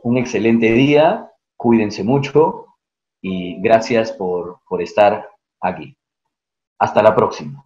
S1: un excelente día, cuídense mucho y gracias por estar aquí. Hasta la próxima.